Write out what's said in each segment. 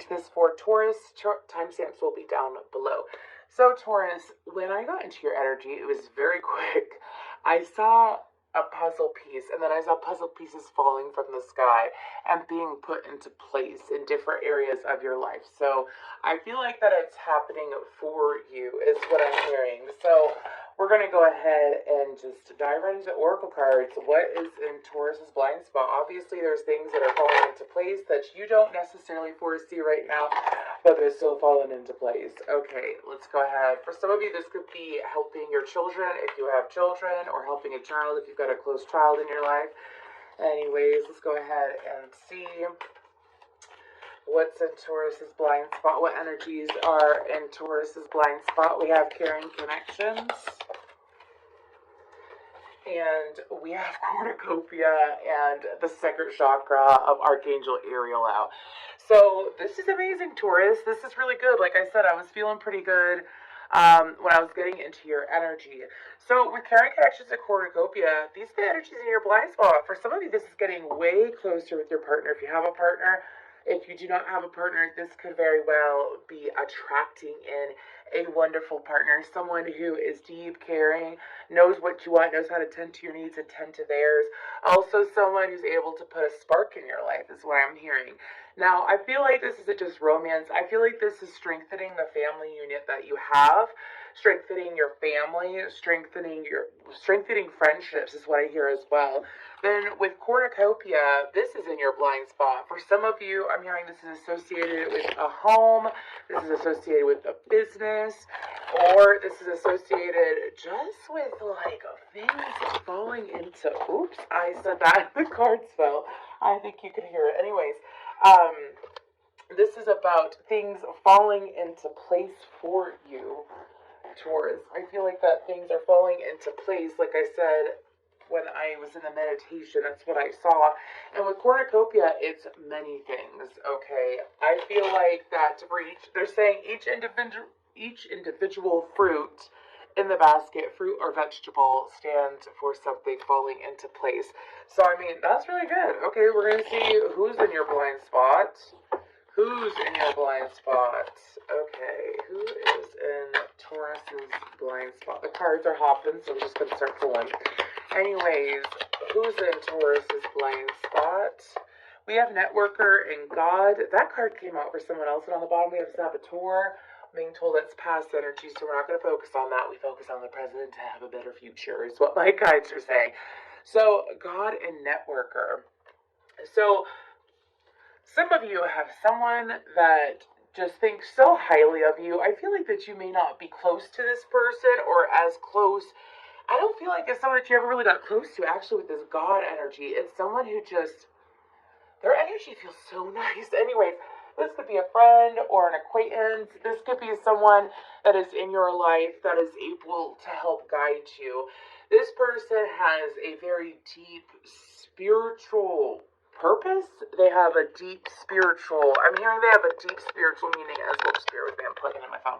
this for Taurus? Timestamps will be down below. So Taurus, when I got into your energy, it was very quick. I saw a puzzle piece, and then I saw puzzle pieces falling from the sky and being put into place in different areas of your life. So I feel like that it's happening for you is what I'm hearing. So we're going to go ahead and just dive right into Oracle cards. What is in Taurus's blind spot? Obviously, there's things that are falling into place that you don't necessarily foresee right now, but they're still falling into place. Okay, let's go ahead. For some of you, this could be helping your children if you have children, or helping a child if you've got a close child in your life. Anyways, let's go ahead and see what's in Taurus's blind spot. What energies are in Taurus's blind spot? We have caring connections. And we have cornucopia and the second chakra of Archangel Ariel out. So this is amazing, Taurus. This is really good. Like I said, I was feeling pretty good when I was getting into your energy. So with caring connections and cornucopia, these are the energies in your blind spot. For some of you, this is getting way closer with your partner. If you have a partner, if you do not have a partner, this could very well be attracting in a wonderful partner, someone who is deep, caring, knows what you want, knows how to tend to your needs and tend to theirs. Also, someone who's able to put a spark in your life is what I'm hearing. Now, I feel like this isn't just romance. I feel like this is strengthening the family unit that you have, strengthening your family, strengthening friendships is what I hear as well. Then with cornucopia, this is in your blind spot. For some of you, I'm hearing this is associated with a home, this is associated with a business, or this is associated just with like things falling into, oops, I said that, the cards fell. I think you can hear it. Anyways, this is about things falling into place for you, Taurus. I feel like that things are falling into place, like I said, when I was in the meditation, that's what I saw. And with cornucopia, it's many things, okay? I feel like that they're saying each individual fruit in the basket, fruit or vegetable, stands for something falling into place. So, I mean, that's really good. Okay, we're going to see who's in your blind spot. Who's in your blind spot? Okay, who is in Taurus's blind spot? The cards are hopping, so I'm just going to start pulling. Anyways, who's in Taurus's blind spot? We have Networker and God. That card came out for someone else. And on the bottom, we have Saboteur. I'm being told that's past energy, so we're not going to focus on that. We focus on the present to have a better future, is what my guides are saying. So, God and Networker. So, some of you have someone that just thinks so highly of you. I feel like that you may not be close to this person or as close. I don't feel like it's someone that you ever really got close to, actually, with this God energy. It's someone who just, their energy feels so nice. Anyways, this could be a friend or an acquaintance. This could be someone that is in your life that is able to help guide you. This person has a very deep spiritual purpose. They have a deep spiritual, I'm hearing they have a deep spiritual meaning as well. Just bear with me, I'm plugging in my phone.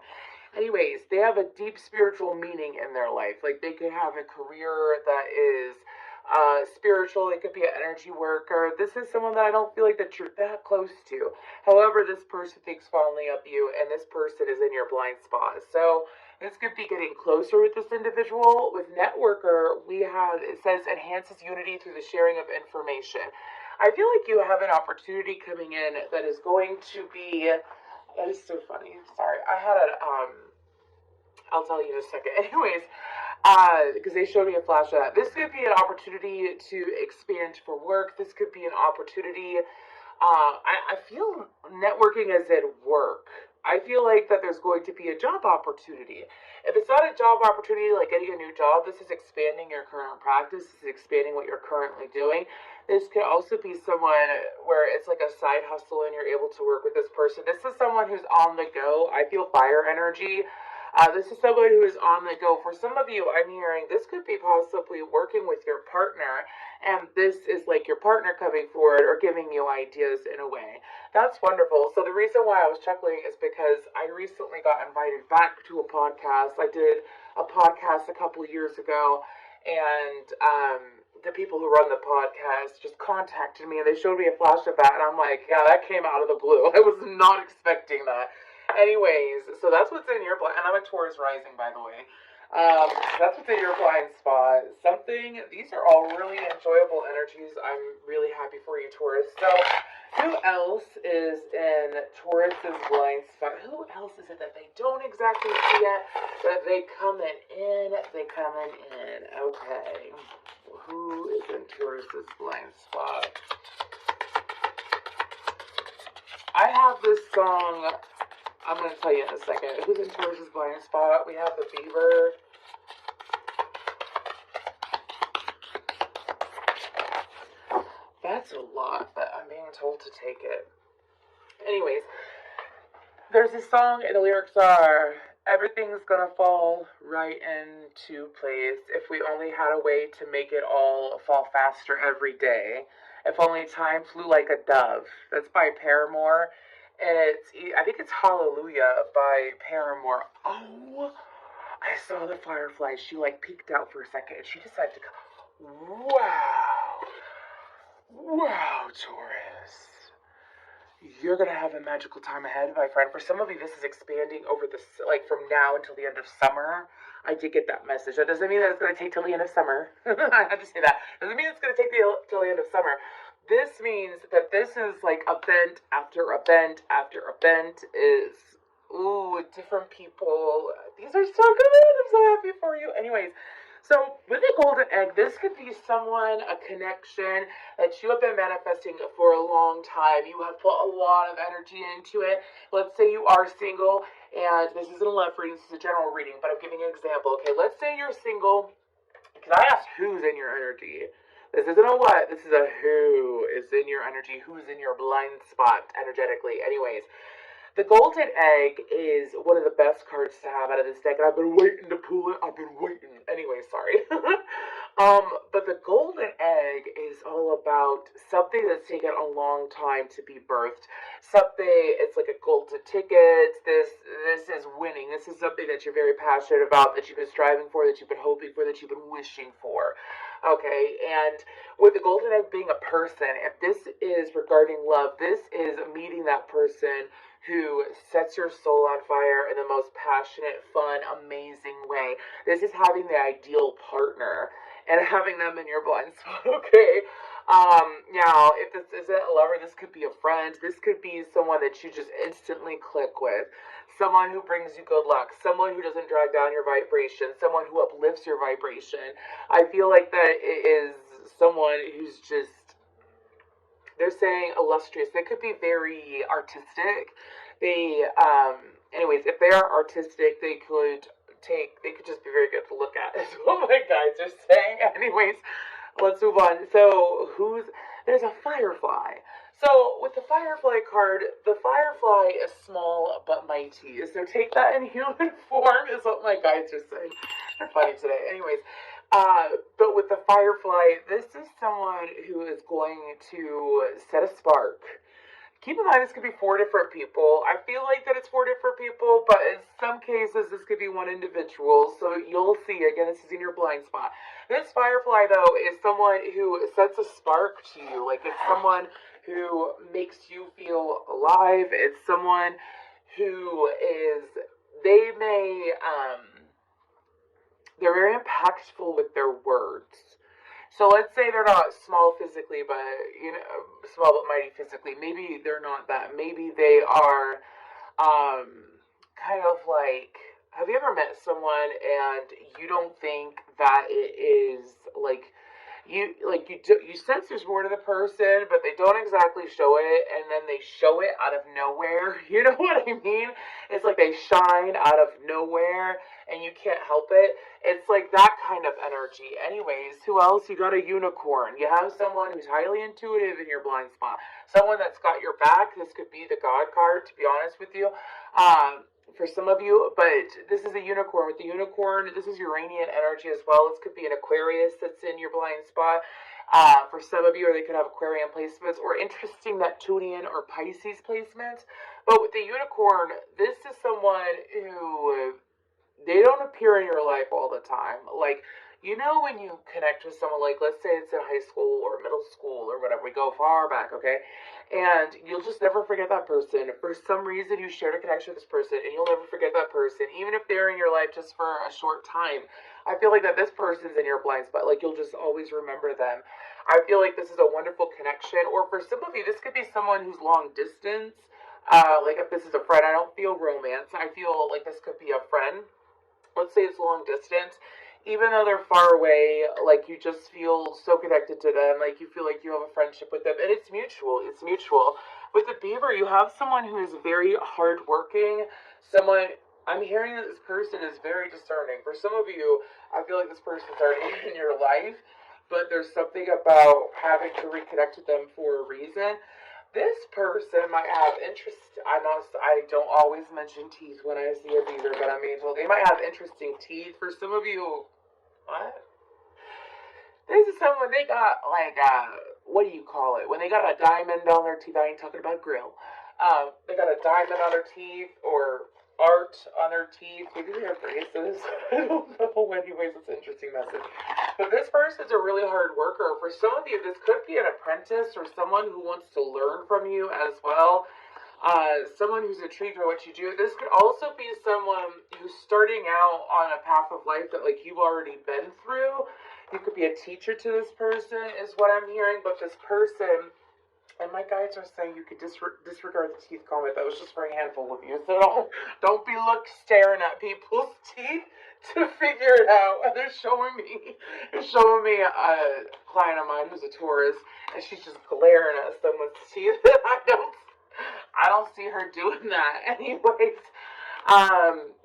Anyways, they have a deep spiritual meaning in their life. Like, they could have a career that is spiritual. They could be an energy worker. This is someone that I don't feel like that you're that close to. However, this person thinks fondly of you, and this person is in your blind spot. So this could be getting closer with this individual. With Networker, we have, it says, enhances unity through the sharing of information. I feel like you have an opportunity coming in that is going to be, that is so funny. Sorry, I had a, I'll tell you in a second. Anyways, because they showed me a flash of that. This could be an opportunity to expand for work. This could be an opportunity, I feel networking as in work. I feel like that there's going to be a job opportunity. If it's not a job opportunity like getting a new job, this is expanding your current practice. This is expanding what you're currently doing. This could also be someone where it's like a side hustle and you're able to work with this person. This is someone who's on the go. I feel fire energy. This is someone who is on the go. For some of you, I'm hearing this could be possibly working with your partner, and this is like your partner coming forward or giving you ideas in a way. That's wonderful. So the reason why I was chuckling is because I recently got invited back to a podcast. I did a podcast a couple years ago, and the people who run the podcast just contacted me and they showed me a flash of that, and I'm like, yeah, that came out of the blue. I was not expecting that. Anyways, so that's what's in your blind, and I'm a Taurus rising, by the way. That's what's in your blind spot. These are all really enjoyable energies. I'm really happy for you, Taurus. So, who else is in Taurus's blind spot? Who else is it that they don't exactly see yet, but they coming in? They coming in. Okay. Who is in Taurus's blind spot? I have this song. I'm going to tell you in a second. Who's in Taurus's blind spot? We have the Beaver. That's a lot, but I'm being told to take it. Anyways, there's a song and the lyrics are, everything's gonna fall right into place if we only had a way to make it all fall faster every day. If only time flew like a dove. That's by Paramore. And I think it's Hallelujah by Paramore. Oh, I saw the firefly. She like peeked out for a second and she decided to go, wow. Wow, Taurus. You're going to have a magical time ahead, my friend. For some of you, this is expanding over like from now until the end of summer. I did get that message. That doesn't mean that it's going to take till the end of summer. I had to say that. Doesn't mean it's going to take till the end of summer. This means that this is like event after event after event is, ooh, different people. These are so good. I'm so happy for you. Anyways, so with a golden egg, this could be someone, a connection that you have been manifesting for a long time. You have put a lot of energy into it. Let's say you are single, and this isn't a love reading, this is a general reading, but I'm giving an example. Okay, let's say you're single. Can I ask who's in your energy? This isn't a what, this is a who is in your energy, who's in your blind spot energetically. Anyways, the golden egg is one of the best cards to have out of this deck, and I've been waiting to pull it. I've been waiting. Anyway, sorry. But the golden egg is all about something that's taken a long time to be birthed. It's like a golden ticket. This is winning. This is something that you're very passionate about, that you've been striving for, that you've been hoping for, that you've been wishing for. Okay, and with the golden egg being a person, if this is regarding love, this is meeting that person who sets your soul on fire in the most passionate, fun, amazing way. This is having the ideal partner and having them in your blind spot, okay? Now, if this isn't a lover, this could be a friend. This could be someone that you just instantly click with. Someone who brings you good luck. Someone who doesn't drag down your vibration. Someone who uplifts your vibration. I feel like that it is someone who's just, they're saying illustrious. They could be very artistic. Anyways, if they are artistic, they could just be very good to look at. Is what my guys are saying. Anyways, let's move on. So, there's a firefly. So, with the firefly card, the firefly is small but mighty. So, take that in human form, is what my guys are saying. They're funny today. Anyways, but with the firefly, this is someone who is going to set a spark. Keep in mind, this could be 4 different people. I feel like that it's 4 different people, but in some cases, this could be one individual. So you'll see, again, this is in your blind spot. This firefly, though, is someone who sets a spark to you. Like, it's someone who makes you feel alive. It's someone who they're very impactful with their words. So let's say they're not small physically, but, small but mighty physically. Maybe they're not that. Maybe they are, kind of like, have you ever met someone and you don't think that it is, you sense there's more to the person, but they don't exactly show it, and then they show it out of nowhere. You know what I mean? It's like they shine out of nowhere, and you can't help it. It's like that kind of energy. Anyways, who else? You got a unicorn. You have someone who's highly intuitive in your blind spot. Someone that's got your back. This could be the God card, to be honest with you. For some of you, but this is a unicorn. With the unicorn, this is Uranian energy as well. This could be an Aquarius that's in your blind spot. For some of you, or they could have Aquarian placements, or interesting Neptunian or Pisces placements. But with the unicorn, this is someone who, they don't appear in your life all the time. Like, you know, when you connect with someone, like, let's say it's in high school or middle school or whatever, we go far back, okay? And you'll just never forget that person. For some reason, you shared a connection with this person, and you'll never forget that person, even if they're in your life just for a short time. I feel like that this person's in your blind spot. Like, you'll just always remember them. I feel like this is a wonderful connection. Or for some of you, this could be someone who's long distance. Like, if this is a friend, I don't feel romance. I feel like this could be a friend. Let's say it's long distance, even though they're far away, like, you just feel so connected to them, like, you feel like you have a friendship with them, and it's mutual. With the beaver, you have someone who is very hardworking, someone, I'm hearing that this person is very discerning. For some of you, I feel like this person's already in your life, but there's something about having to reconnect with them for a reason. This person might have interest. I don't always mention teeth when I see a beaver, but I mean, well, they might have interesting teeth. For some of you, what? This is someone, they got, like, what do you call it? When they got a diamond on their teeth, I ain't talking about grill. They got a diamond on their teeth, or art on their teeth. Maybe they have braces. I don't know. Anyways, it's an interesting message. But this person's a really hard worker. For some of you, this could be an apprentice or someone who wants to learn from you as well. Someone who's intrigued by what you do. This could also be someone who's starting out on a path of life that, like, you've already been through. You could be a teacher to this person, is what I'm hearing. But this person, and my guides are saying you could disregard the teeth comment. That was just for a handful of you. So don't be staring at people's teeth to figure it out. And they're showing me a client of mine who's a Taurus, and she's just glaring at someone's teeth. I don't see her doing that. Anyways,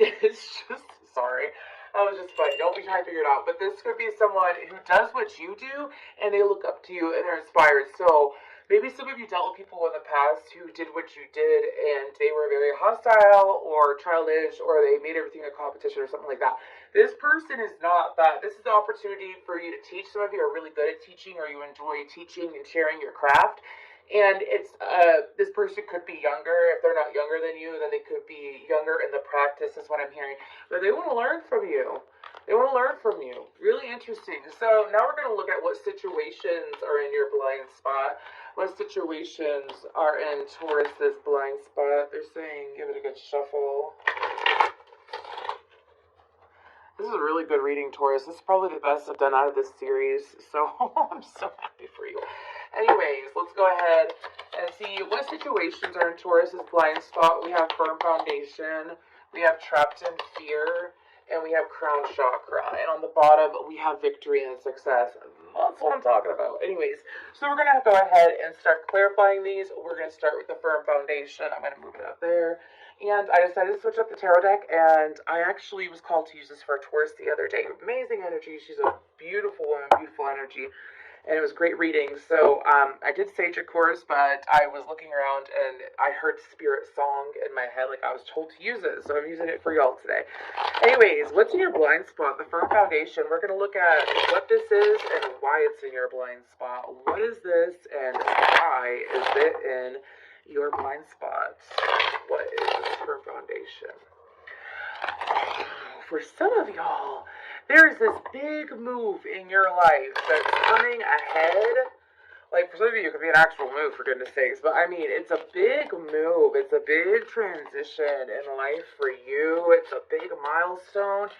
it's just, sorry. That was just funny. Don't be trying to figure it out. But this could be someone who does what you do, and they look up to you, and they're inspired. So maybe some of you dealt with people in the past who did what you did, and they were very hostile or childish, or they made everything a competition or something like that. This person is not that. This is the opportunity for you to teach. Some of you are really good at teaching, or you enjoy teaching and sharing your craft. And it's this person could be younger. If they're not younger than you, then they could be younger in the practice, is what I'm hearing. But they want to learn from you. They want to learn from you. Really interesting. So now we're going to look at what situations are in your blind spot. What situations are in Taurus's blind spot. They're saying give it a good shuffle. This is a really good reading, Taurus. This is probably the best I've done out of this series. So I'm so happy for you. Anyways, let's go ahead and see what situations are in Taurus's blind spot. We have firm foundation, we have trapped in fear, and we have crown chakra. And on the bottom, we have victory and success. That's what I'm talking about. Anyways, so we're going to go ahead and start clarifying these. We're going to start with the firm foundation. I'm going to move it up there. And I decided to switch up the tarot deck, and I actually was called to use this for a Taurus the other day. Amazing energy. She's a beautiful woman, beautiful energy. And it was great reading. So I did sage a course, but I was looking around and I heard spirit song in my head, like I was told to use it. So I'm using it for y'all today. Anyways, what's in your blind spot? The firm foundation. We're going to look at what this is and why it's in your blind spot. What is this and why is it in your blind spot? What is this firm foundation? For some of y'all, there's this big move in your life that's coming ahead. Like, for some of you, it could be an actual move, for goodness sakes. But, I mean, it's a big move. It's a big transition in life for you. It's a big milestone.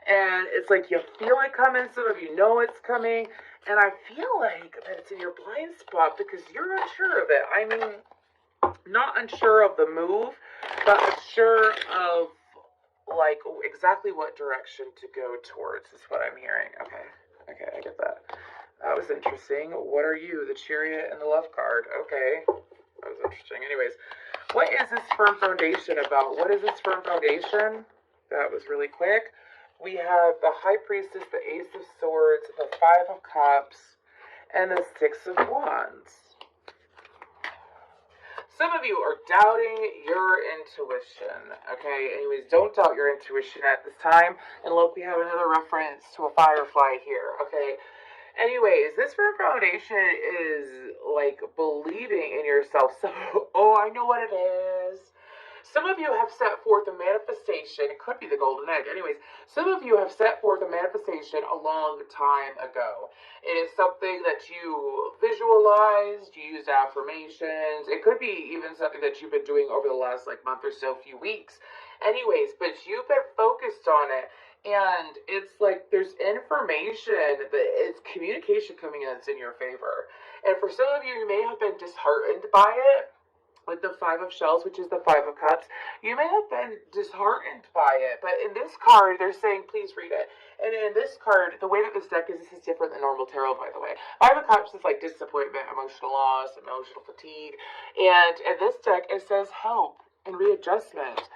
And it's like you feel it coming. Some of you know it's coming. And I feel like that it's in your blind spot because you're unsure of it. I mean, not unsure of the move, but unsure of, like, exactly what direction to go towards is what I'm hearing. Okay, I get that. That was interesting. What are you? The Chariot and the Love card. Okay, that was interesting. Anyways, what is this firm foundation about? What is this firm foundation? That was really quick. We have the High Priestess, the Ace of Swords, the Five of Cups, and the Six of Wands. Some of you are doubting your intuition, okay? Anyways, don't doubt your intuition at this time. And look, we have another reference to a firefly here, okay? Anyways, this firm foundation is like believing in yourself. So, oh, I know what it is. Some of you have set forth a manifestation. It could be the golden egg. Anyways, some of you have set forth a manifestation a long time ago. It is something that you visualized, you used affirmations. It could be even something that you've been doing over the last like month or so, few weeks. Anyways, but you've been focused on it. And it's like there's information, that it's communication coming in that's in your favor. And for some of you, you may have been disheartened by it, like the Five of Shells, which is the Five of Cups. You may have been disheartened by it, but in this card, they're saying, please read it. And in this card, the way that this deck is, this is different than normal tarot, by the way. Five of Cups is like disappointment, emotional loss, emotional fatigue. And in this deck, it says hope and readjustment.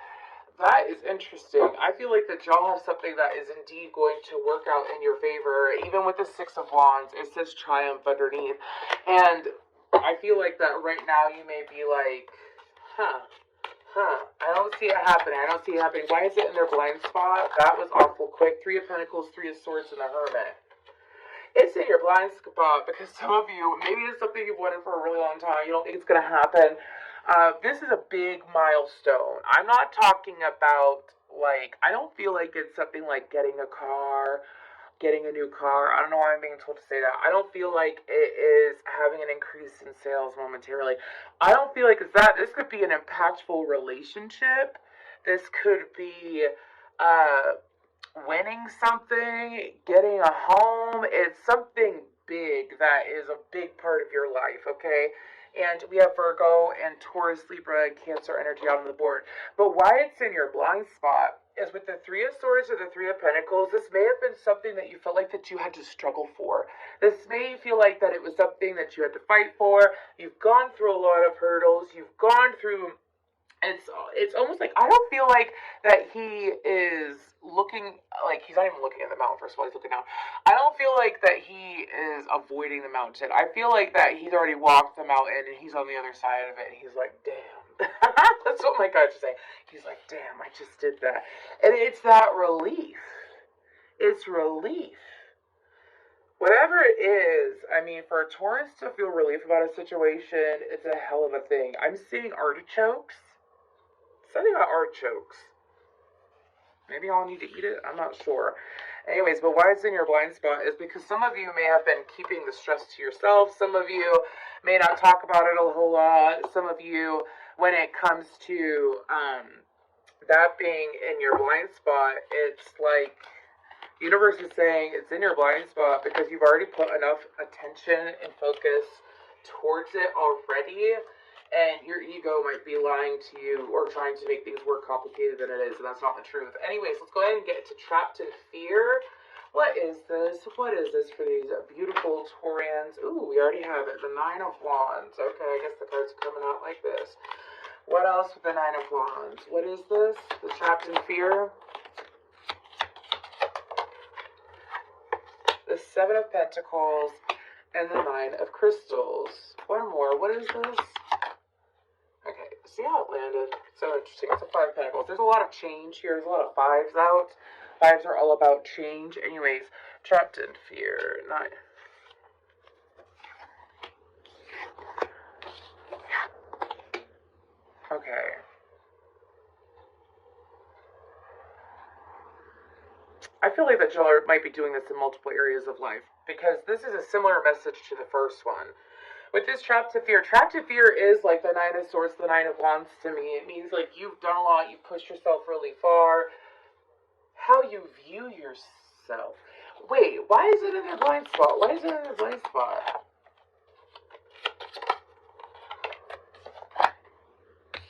That is interesting. I feel like that y'all have something that is indeed going to work out in your favor. Even with the Six of Wands, it says triumph underneath. And I feel like that right now you may be like, I don't see it happening. I don't see it happening. Why is it in their blind spot? That was awful quick. Three of Pentacles, Three of Swords, and the Hermit. It's in your blind spot because some of you, maybe it's something you've wanted for a really long time. You don't think it's going to happen. This is a big milestone. I'm not talking about, like, I don't feel like it's something like getting a car, getting a new car. I don't know why I'm being told to say that. I don't feel like it is having an increase in sales momentarily. I don't feel like it's that. This could be an impactful relationship. This could be winning something, getting a home. It's something big that is a big part of your life, okay? And we have Virgo and Taurus, Libra, and Cancer energy out on the board. But why it's in your blind spot is with the Three of Swords or the Three of Pentacles, this may have been something that you felt like that you had to struggle for. This may feel like that it was something that you had to fight for. You've gone through a lot of hurdles. You've gone through... It's almost like, I don't feel like that he is looking, like, he's not even looking at the mountain, first of all, he's looking down. I don't feel like that he is avoiding the mountain. I feel like that he's already walked the mountain and he's on the other side of it, and he's like, damn. That's what my guys are saying. He's like, damn, I just did that. And it's that relief. It's relief. Whatever it is, I mean, for a Taurus to feel relief about a situation, it's a hell of a thing. I'm seeing artichokes. Something about artichokes. Maybe I'll need to eat it. I'm not sure. Anyways, but why it's in your blind spot is because some of you may have been keeping the stress to yourself. Some of you may not talk about it a whole lot. Some of you, when it comes to that being in your blind spot, it's like the universe is saying it's in your blind spot because you've already put enough attention and focus towards it already. And your ego might be lying to you or trying to make things more complicated than it is, and that's not the truth. Anyways, let's go ahead and get to Trapped in Fear. What is this? What is this for these beautiful Taurians? Ooh, we already have it. The Nine of Wands. Okay, I guess the cards are coming out like this. What else with the Nine of Wands? What is this? The Trapped in Fear. The Seven of Pentacles and the Nine of Crystals. One more. What is this? Okay, see how it landed? So interesting. It's a Five of Pentacles. There's a lot of change here. There's a lot of fives out. Fives are all about change. Anyways, Trapped in Fear. Nine. Okay. I feel like that y'all might be doing this in multiple areas of life because this is a similar message to the first one. With this Trapped in Fear is like the Nine of Swords, the Nine of Wands to me. It means like you've done a lot, you've pushed yourself really far. How you view yourself. Wait, why is it in their blind spot? Why is it in their blind spot?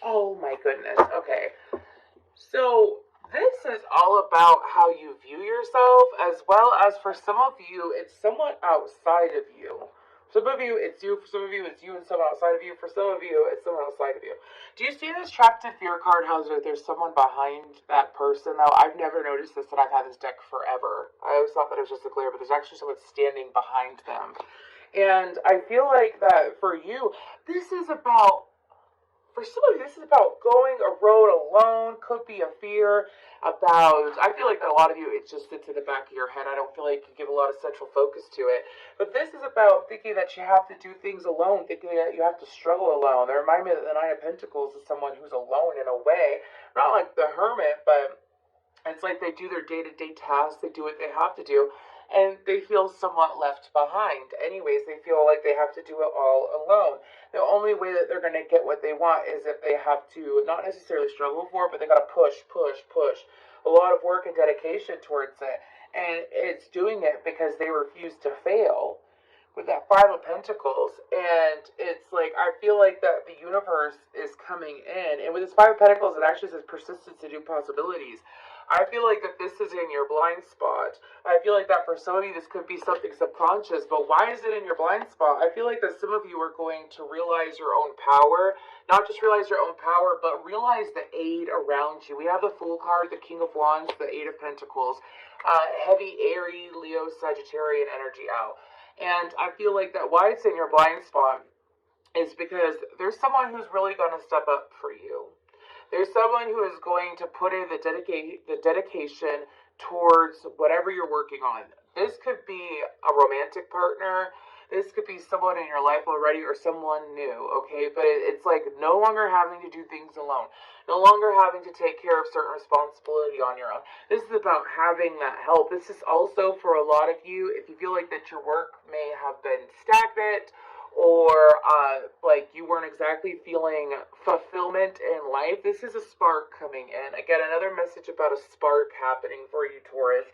Oh my goodness, okay. So this is all about how you view yourself, as well as for some of you, it's somewhat outside of you. Some of you, it's you. For some of you, it's you and someone outside of you. For some of you, it's someone outside of you. Do you see this Trapped in Fear card? How there's someone behind that person, though? I've never noticed this, and I've had this deck forever. I always thought that it was just a glare, but there's actually someone standing behind them. And I feel like that for you, this is about for some of you, this is about going a road alone. Could be a fear about. I feel like that a lot of you, it just sits in the back of your head. I don't feel like you give a lot of central focus to it. But this is about thinking that you have to do things alone, thinking that you have to struggle alone. They remind me that the Nine of Pentacles is someone who's alone in a way, not like the Hermit, but it's like they do their day-to-day tasks. They do what they have to do. And they feel somewhat left behind. Anyways, they feel like they have to do it all alone. The only way that they're going to get what they want is if they have to not necessarily struggle for it, but they got to push, push, push. A lot of work and dedication towards it. And it's doing it because they refuse to fail with that Five of Pentacles. And it's like, I feel like that the universe is coming in. And with this Five of Pentacles, it actually says persistence to new possibilities. I feel like that this is in your blind spot. I feel like that for some of you, this could be something subconscious, but why is it in your blind spot? I feel like that some of you are going to realize your own power, not just realize your own power, but realize the aid around you. We have the Fool card, the King of Wands, the Eight of Pentacles, heavy, airy, Leo, Sagittarian energy out. And I feel like that why it's in your blind spot is because there's someone who's really going to step up for you. There's someone who is going to put in the dedication towards whatever you're working on. This could be a romantic partner. This could be someone in your life already or someone new, okay? But it's like no longer having to do things alone. No longer having to take care of certain responsibility on your own. This is about having that help. This is also for a lot of you, if you feel like that your work may have been stagnant, or like you weren't exactly feeling fulfillment in life, this is a spark coming in. Again, another message about a spark happening for you, Taurus.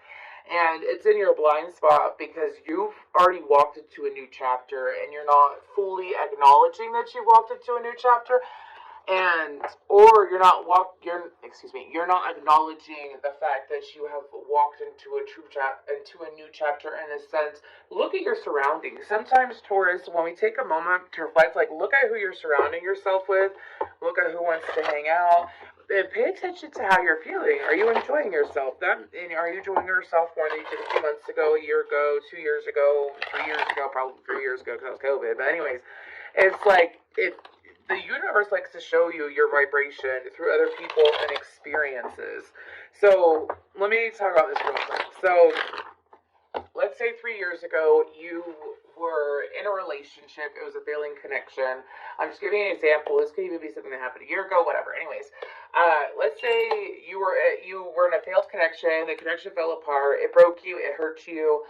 And it's in your blind spot because you've already walked into a new chapter and you're not fully acknowledging that you walked into a new chapter. And or you're not acknowledging the fact that you have walked into a new chapter. In a sense, look at your surroundings. Sometimes, Taurus, when we take a moment to reflect, like look at who you're surrounding yourself with, look at who wants to hang out, and pay attention to how you're feeling. Are you enjoying yourself? And are you enjoying yourself more than you did a few months ago, a year ago, 2 years ago, 3 years ago, probably 3 years ago because of COVID. But anyways, it's like if the universe likes to show you your vibration through other people and experiences. So let me talk about this real quick. So let's say 3 years ago you were in a relationship. It was a failing connection. I'm just giving you an example. This could even be something that happened a year ago, whatever. Anyways, let's say you were in a failed connection. The connection fell apart. It broke you. It hurt you.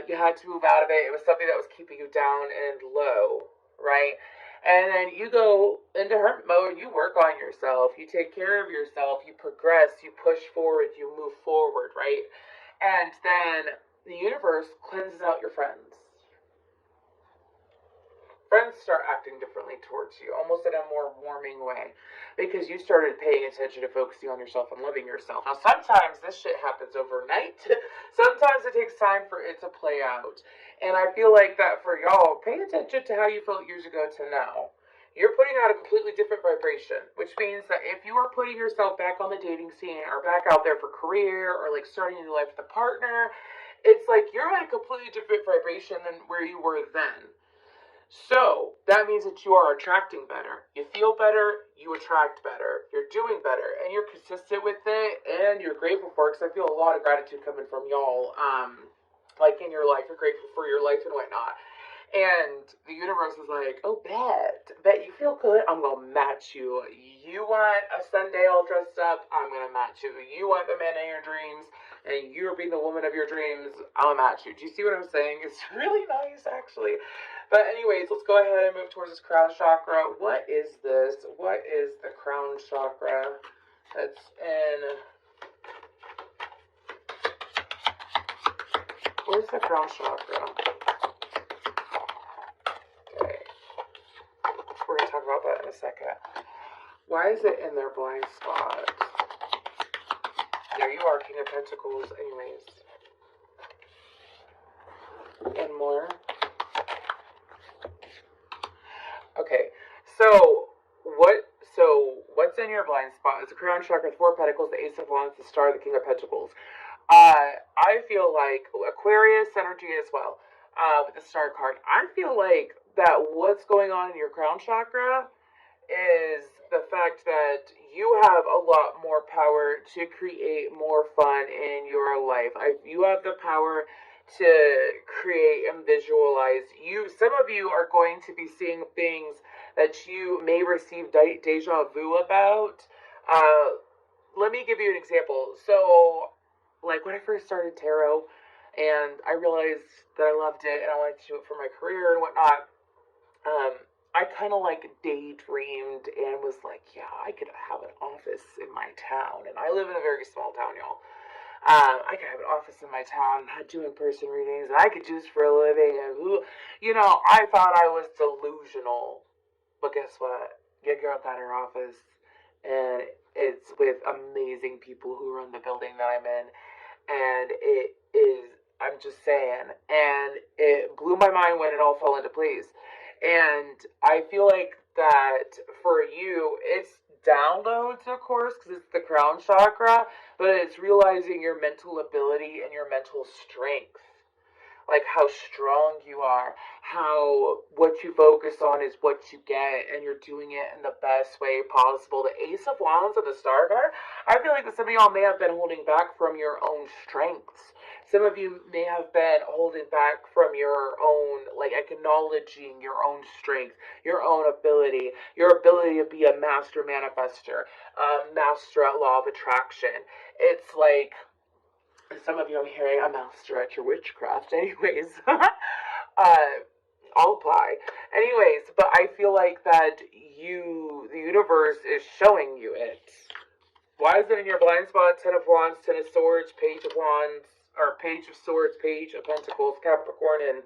You had to move out of it. It was something that was keeping you down and low, right? And then you go into hermit mode, you work on yourself, you take care of yourself, you progress, you push forward, you move forward, right? And then the universe cleanses out your friends. Friends start acting differently towards you, almost in a more warming way, because you started paying attention to focusing on yourself and loving yourself. Now, sometimes this shit happens overnight. Sometimes it takes time for it to play out. And I feel like that for y'all, pay attention to how you felt years ago to now. You're putting out a completely different vibration, which means that if you are putting yourself back on the dating scene or back out there for career or like starting a new life with a partner, it's like you're at a completely different vibration than where you were then. So that means that you are attracting better. You feel better, you attract better. You're doing better, and you're consistent with it, and you're grateful for it. Because I feel a lot of gratitude coming from y'all. Like in your life, you're grateful for your life and whatnot. And the universe is like, oh, bet you feel good. I'm gonna match you. You want a Sunday all dressed up? I'm gonna match you. You want the man of your dreams, and you're being the woman of your dreams? I'll match you. Do you see what I'm saying? It's really nice, actually. But anyways, let's go ahead and move towards this crown chakra. What is this? What is the crown chakra? That's in. Where's the crown chakra? Okay. We're going to talk about that in a second. Why is it in their blind spot? There you are, King of Pentacles, anyways. And more. Okay, so what's in your blind spot? It's a crown chakra, 4 pentacles, the Ace of Wands, the Star, the King of Pentacles. I feel like Aquarius energy as well, with the Star card. I feel like that what's going on in your crown chakra is the fact that you have a lot more power to create more fun in your life. You have the power to create and visualize. Some of you are going to be seeing things that you may receive deja vu about. Let me give you an example. So, like when I first started tarot, and I realized that I loved it and I wanted to do it for my career and whatnot, I kind of like daydreamed and was like, yeah, I could have an office in my town. And I live in a very small town, y'all. I could have an office in my town, do in-person readings, and I could do this for a living. And, I thought I was delusional. But guess what? Your girl got her office, and it's with amazing people who run the building that I'm in. And it is, I'm just saying, and it blew my mind when it all fell into place. And I feel like that for you, it's downloads, of course, because it's the crown chakra, but it's realizing your mental ability and your mental strength. Like how strong you are, how what you focus on is what you get, and you're doing it in the best way possible. The Ace of Wands of the Star card, I feel like that some of y'all may have been holding back from your own strengths. Some of you may have been holding back from your own, like acknowledging your own strength, your own ability, your ability to be a master manifester, master at law of attraction. It's like, some of you I'm hearing, a master at your witchcraft. Anyways, I'll apply. Anyways, but I feel like that the universe is showing you it. Why is it in your blind spot? 10 of Wands, 10 of Swords, Page of Wands, or Page of Swords, Page of Pentacles, Capricorn, and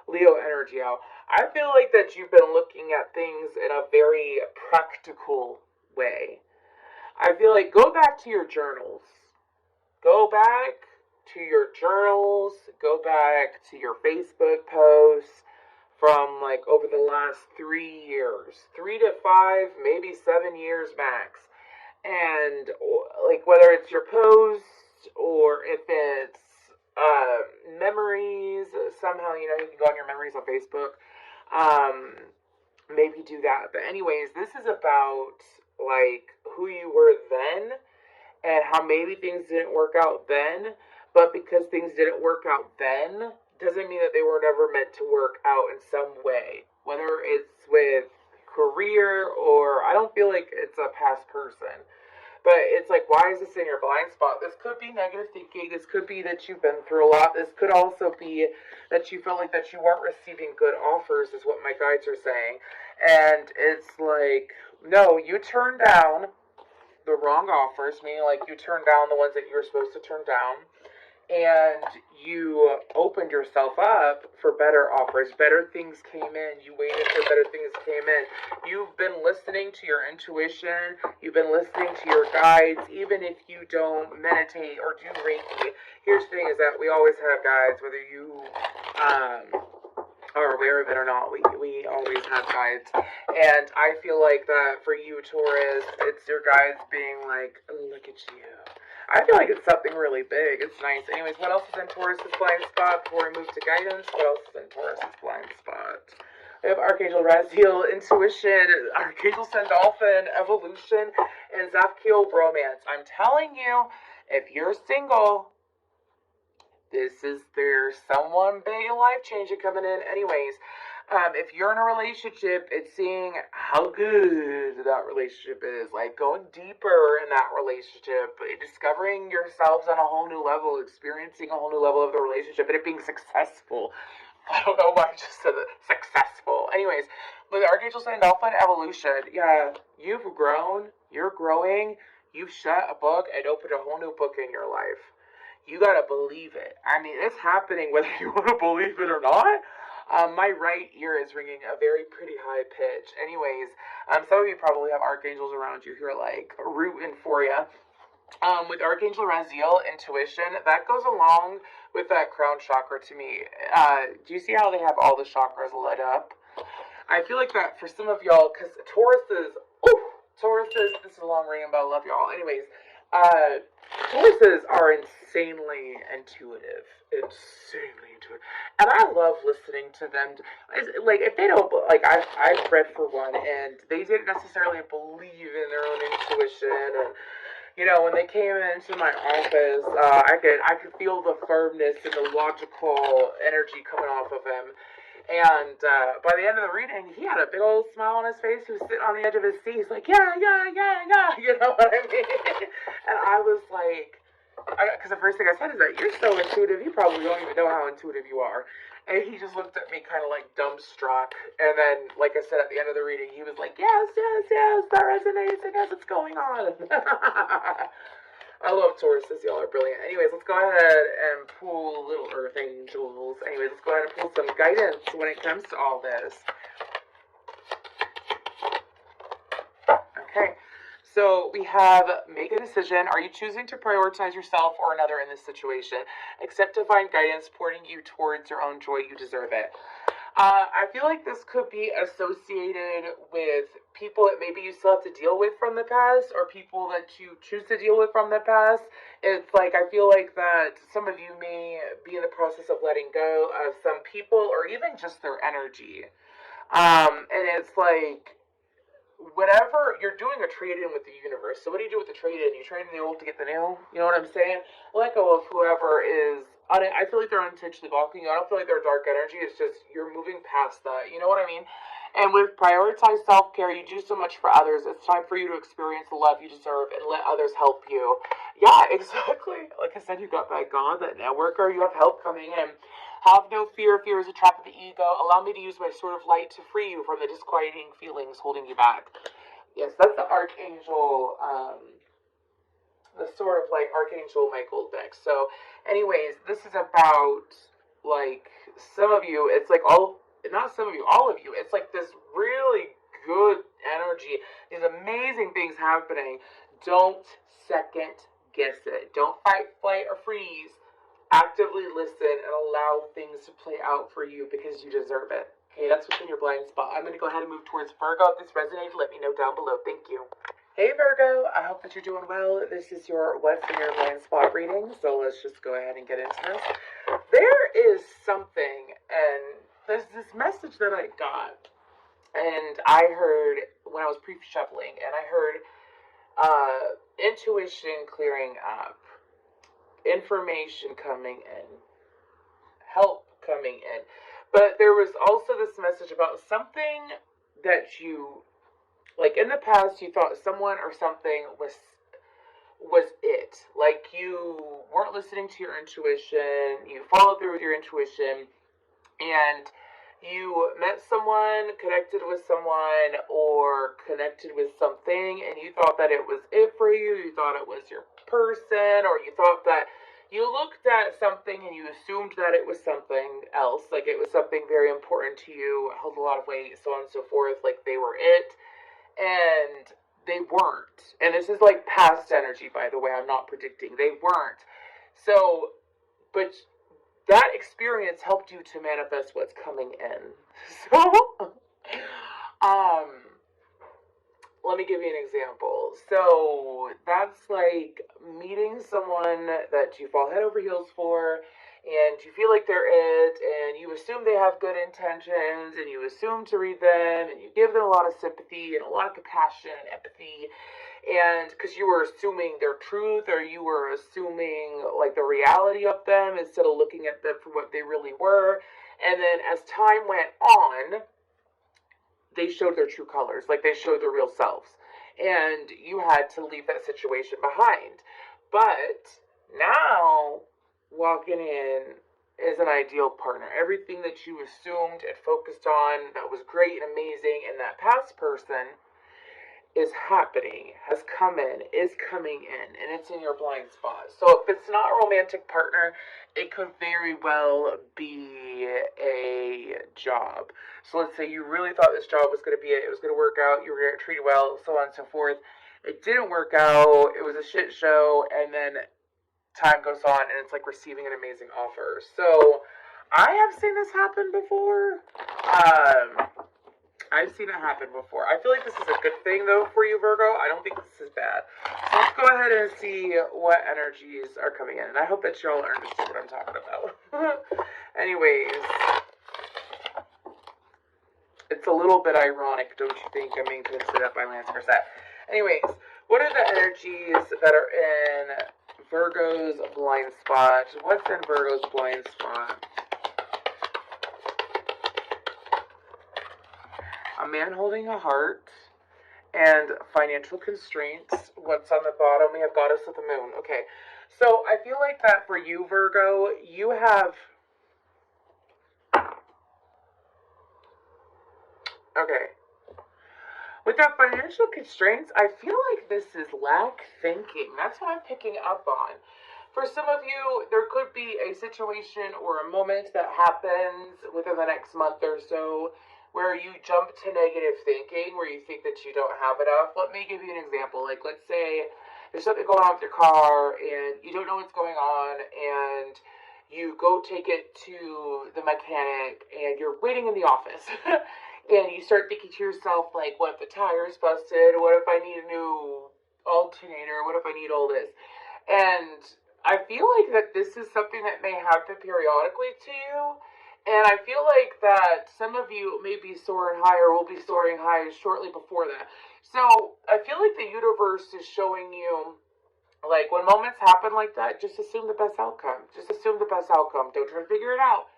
Leo energy out. I feel like that you've been looking at things in a very practical way. I feel like go back to your journals. Go back to your journals, go back to your Facebook posts from like over the last 3 years, 3 to 5, maybe 7 years max. And like whether it's your posts or if it's memories, somehow, you can go on your memories on Facebook. Maybe do that. But anyways, this is about like who you were then, and how maybe things didn't work out then, but because things didn't work out then, doesn't mean that they were never meant to work out in some way. Whether it's with career or, I don't feel like it's a past person. But it's like, why is this in your blind spot? This could be negative thinking. This could be that you've been through a lot. This could also be that you feel like that you weren't receiving good offers, is what my guides are saying. And it's like, no, you turned down the wrong offers, meaning like you turned down the ones that you were supposed to turn down, and you opened yourself up for better offers. Better things came in. You waited for better things came in. You've been listening to your intuition. You've been listening to your guides, even if you don't meditate or do Reiki. Here's the thing is that we always have guides, whether you are aware of it or not. We always have guides. And I feel like that for you, Taurus, it's your guides being like, oh, look at you. I feel like it's something really big. It's nice. Anyways, what else is in Taurus's blind spot before we move to guidance? What else is in Taurus's blind spot? We have Archangel Raziel, Intuition, Archangel Sandalphon, Evolution, and Zapkiel, Bromance. I'm telling you, if you're single, there's someone big and life-changing coming in. Anyways, if you're in a relationship, it's seeing how good that relationship is. Like, going deeper in that relationship, discovering yourselves on a whole new level, experiencing a whole new level of the relationship, and it being successful. I don't know why I just said it. Successful. Anyways, with Archangel Sandalphon, Evolution, yeah, you've grown, you're growing, you've shut a book and opened a whole new book in your life. You gotta believe it. I mean, it's happening whether you want to believe it or not. My right ear is ringing a very pretty high pitch. Anyways, some of you probably have archangels around you who are like rooting for you. With Archangel Raziel, Intuition, that goes along with that crown chakra to me. Do you see how they have all the chakras lit up? I feel like that for some of y'all, because Taurus is, this is a long reading, but I love y'all. Anyways, Uh, Tauruses are insanely intuitive. Insanely intuitive. And I love listening to them. Like, if they don't, like, I've read for one, and they didn't necessarily believe in their own intuition. And, you know, when they came into my office, I could feel the firmness and the logical energy coming off of him. And by the end of the reading, he had a big old smile on his face. He was sitting on the edge of his seat. He's like, yeah, yeah, yeah, yeah. You know what I mean? And I was like, because the first thing I said is that you're so intuitive, you probably don't even know how intuitive you are. And he just looked at me kind of like dumbstruck. And then, like I said, at the end of the reading, he was like, yes, yes, yes, that resonates. I guess what's going on. I love Tauruses. Y'all are brilliant. Anyways, let's go ahead and pull little earth angels. Anyways, let's go ahead and pull some guidance when it comes to all this. Okay. So we have make a decision. Are you choosing to prioritize yourself or another in this situation? Accept divine guidance pointing you towards your own joy. You deserve it. I feel like this could be associated with people that maybe you still have to deal with from the past, or people that you choose to deal with from the past. It's like, I feel like that some of you may be in the process of letting go of some people, or even just their energy. And it's like, whatever, you're doing a trade-in with the universe. So what do you do with the trade-in? You trade in the old to get the new? You know what I'm saying? Let go of whoever is, I feel like they're unintentionally blocking you. I don't feel like they're dark energy. It's just you're moving past that. You know what I mean? And with prioritized self-care, you do so much for others. It's time for you to experience the love you deserve and let others help you. Yeah, exactly. Like I said, you got that God, that networker. You have help coming in. Have no fear. Fear is a trap of the ego. Allow me to use my sword of light to free you from the disquieting feelings holding you back. Yes, that's the Archangel, the sword of light, Archangel Michael deck. So, anyways, this is about, like, some of you, it's like not some of you, all of you. It's like this really good energy. These amazing things happening. Don't second guess it. Don't fight, flight, or freeze. Actively listen and allow things to play out for you because you deserve it. Okay, that's what's in your blind spot. I'm going to go ahead and move towards Virgo. If this resonates, let me know down below. Thank you. Hey Virgo, I hope that you're doing well. This is your what's in your blind spot reading. So let's just go ahead and get into this. There is something, and there's this message that I got, and I heard when I was pre-shuffling, and I heard intuition clearing up, information coming in, help coming in. But there was also this message about something that you, like in the past, you thought someone or something was it. Like you weren't listening to your intuition, you followed through with your intuition, and you met someone, connected with someone, or connected with something, and you thought that it was it for you, you thought it was your person, or you thought that you looked at something and you assumed that it was something else, like it was something very important to you, held a lot of weight, so on and so forth, like they were it, and they weren't. And this is like past energy, by the way, I'm not predicting. They weren't. So, but that experience helped you to manifest what's coming in. So, let me give you an example. So that's like meeting someone that you fall head over heels for, and you feel like they're it, and you assume they have good intentions, and you assume to read them, and you give them a lot of sympathy and a lot of compassion and empathy, and because you were assuming their truth, or you were assuming like the reality of them instead of looking at them for what they really were. And then as time went on, they showed their true colors, like they showed their real selves, and you had to leave that situation behind. But now, walking in is an ideal partner. Everything that you assumed and focused on that was great and amazing in that past person is happening, has come in, is coming in, and it's in your blind spot. So if it's not a romantic partner, it could very well be a job. So let's say you really thought this job was going to be it was going to work out, you were going to get treated well, so on and so forth. It didn't work out, it was a shit show, and then time goes on, and it's like receiving an amazing offer. So I have seen this happen before. I've seen it happen before. I feel like this is a good thing, though, for you, Virgo. I don't think this is bad. So let's go ahead and see what energies are coming in. And I hope that you all understand what I'm talking about. Anyways, it's a little bit ironic, don't you think? I'm being twisted up by Lance Corset. Anyways, what are the energies that are in Virgo's blind spot? What's in Virgo's blind spot? A man holding a heart and financial constraints. What's on the bottom? We have Goddess of the Moon. Okay, so I feel like that for you, Virgo, you have... Okay. With that financial constraints, I feel like this is lack thinking. That's what I'm picking up on. For some of you, there could be a situation or a moment that happens within the next month or so where you jump to negative thinking, where you think that you don't have enough. Let me give you an example. Like, let's say there's something going on with your car and you don't know what's going on, and you go take it to the mechanic and you're waiting in the office. And you start thinking to yourself, like, what if the tire's busted? What if I need a new alternator? What if I need all this? And I feel like that this is something that may happen periodically to you. And I feel like that some of you may be soaring higher, will be soaring higher shortly before that. So I feel like the universe is showing you, like, when moments happen like that, just assume the best outcome. Just assume the best outcome. Don't try to figure it out.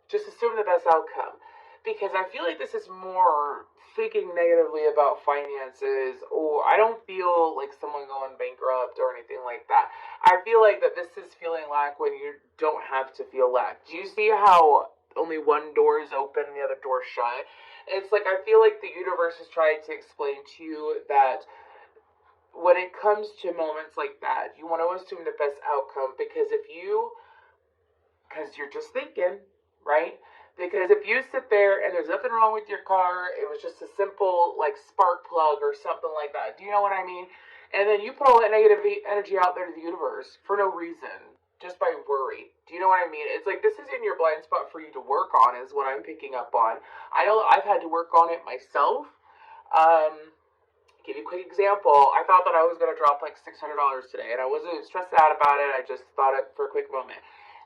Just assume the best outcome. Because I feel like this is more thinking negatively about finances, or I don't feel like someone going bankrupt or anything like that. I feel like that this is feeling lack when you don't have to feel lack. Do you see how only one door is open and the other door shut? It's like, I feel like the universe is trying to explain to you that when it comes to moments like that, you want to assume the best outcome, because you're just thinking, right? Because if you sit there and there's nothing wrong with your car, it was just a simple, like, spark plug or something like that. Do you know what I mean? And then you put all that negative energy out there to the universe for no reason, just by worry. Do you know what I mean? It's like, this is in your blind spot for you to work on, is what I'm picking up on. I know I've had to work on it myself. Give you a quick example. I thought that I was going to drop like $600 today, and I wasn't stressed out about it. I just thought it for a quick moment.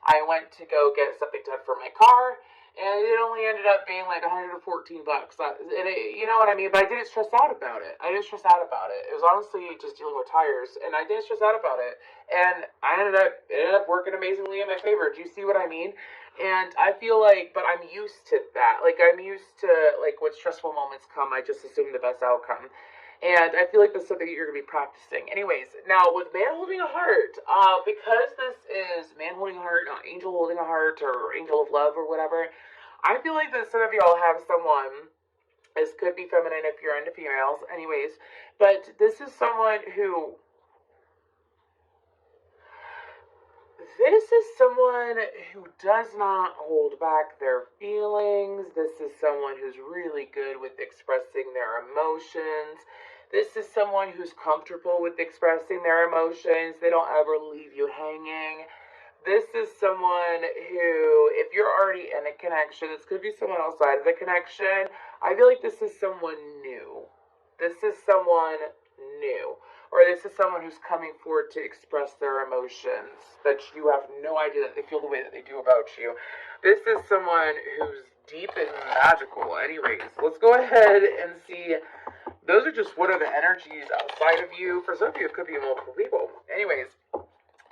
I went to go get something done for my car, and it only ended up being like $114. And you know what I mean? But I didn't stress out about it. It was honestly just dealing with tires, and I didn't stress out about it. And it ended up working amazingly in my favor. Do you see what I mean? And I feel like, but I'm used to that. Like, I'm used to, like, when stressful moments come, I just assume the best outcome. And I feel like that's something that you're going to be practicing. Anyways, now with man holding a heart, because this is man holding a heart, not angel holding a heart, or angel of love, or whatever, I feel like that some of y'all have someone, this could be feminine if you're into females, anyways, but this is someone who, does not hold back their feelings. This is someone who's really good with expressing their emotions. This is someone who's comfortable with expressing their emotions. They don't ever leave you hanging. This is someone who, if you're already in a connection, this could be someone outside of the connection. I feel like this is someone new. Or this is someone who's coming forward to express their emotions, that you have no idea that they feel the way that they do about you. This is someone who's deep and magical. Anyways, let's go ahead and see. Those are just what are the energies outside of you. For some of you, it could be multiple people. Anyways,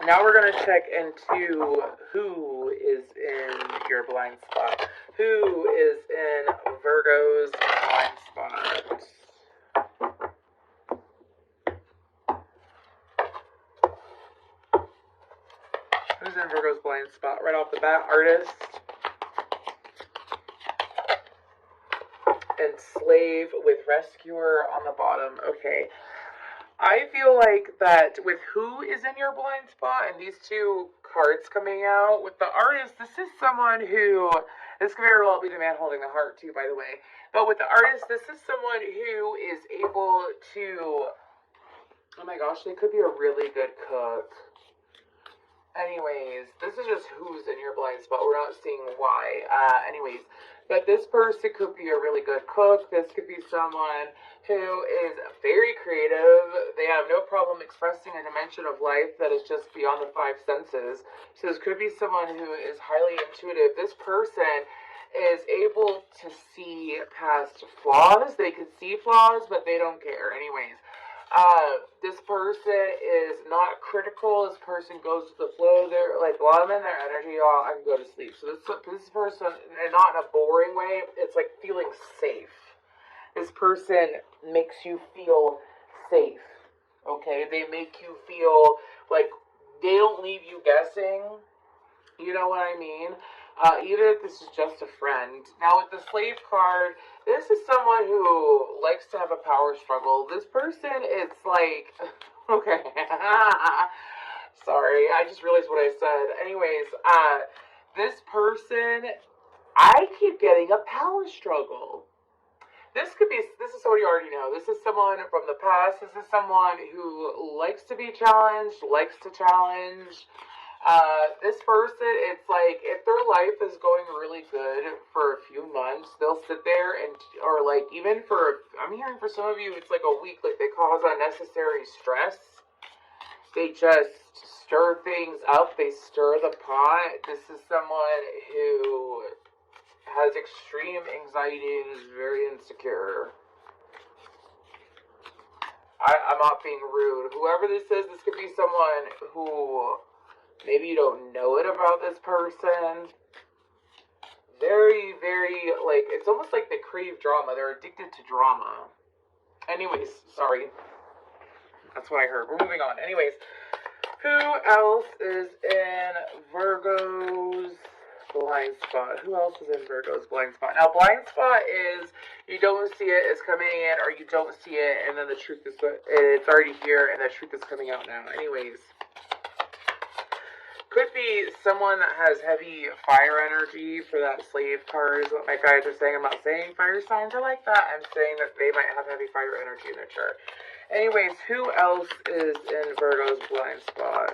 now we're going to check into who is in your blind spot. Who is in Virgo's blind spot? Who's in Virgo's blind spot? Right off the bat, Artist. And Slave with Rescuer on the bottom. Okay. I feel like that with who is in your blind spot and these two cards coming out, with the Artist, this is someone who, this could very well be the man holding the heart too, by the way. But with the Artist, this is someone who is able to, oh my gosh, they could be a really good cook. Anyways, this is just who's in your blind spot. We're not seeing why. Anyways, but this person could be a really good cook. This could be someone who is very creative. They have no problem expressing a dimension of life that is just beyond the five senses. So this could be someone who is highly intuitive. This person is able to see past flaws. They can see flaws, but they don't care. Anyways, this person is not critical. This person goes with the flow. They're like, while I'm in their energy, I can go to sleep. So this person, and not in a boring way, it's like feeling safe. This person makes you feel safe. Okay, they make you feel like they don't leave you guessing. You know what I mean? Even if this is just a friend. Now with the slave card, this is someone who likes to have a power struggle. This person, it's like, okay, sorry, I just realized what I said. Anyways, this person, I keep getting a power struggle. This is somebody you already know. This is someone from the past. This is someone who likes to be challenged, likes to challenge. This person, it's like, if their life is going really good for a few months, they'll sit there or like, even for, I'm hearing for some of you, it's like a week, like they cause unnecessary stress. They just stir things up. They stir the pot. This is someone who has extreme anxiety and is very insecure. I'm not being rude. Whoever this is, this could be someone who maybe you don't know it about this person. Very, very, like, it's almost like they crave drama. They're addicted to drama. Anyways, sorry. That's what I heard. We're moving on. Anyways, who else is in Virgo's blind spot? Who else is in Virgo's blind spot? Now, blind spot is you don't see it, it's coming in, or you don't see it, and then the truth is, it's already here, and the truth is coming out now. Anyways, could be someone that has heavy fire energy for that slave card is what my guides are saying. I'm not saying fire signs are like that. I'm saying that they might have heavy fire energy in their chart. Anyways, who else is in Virgo's blind spot?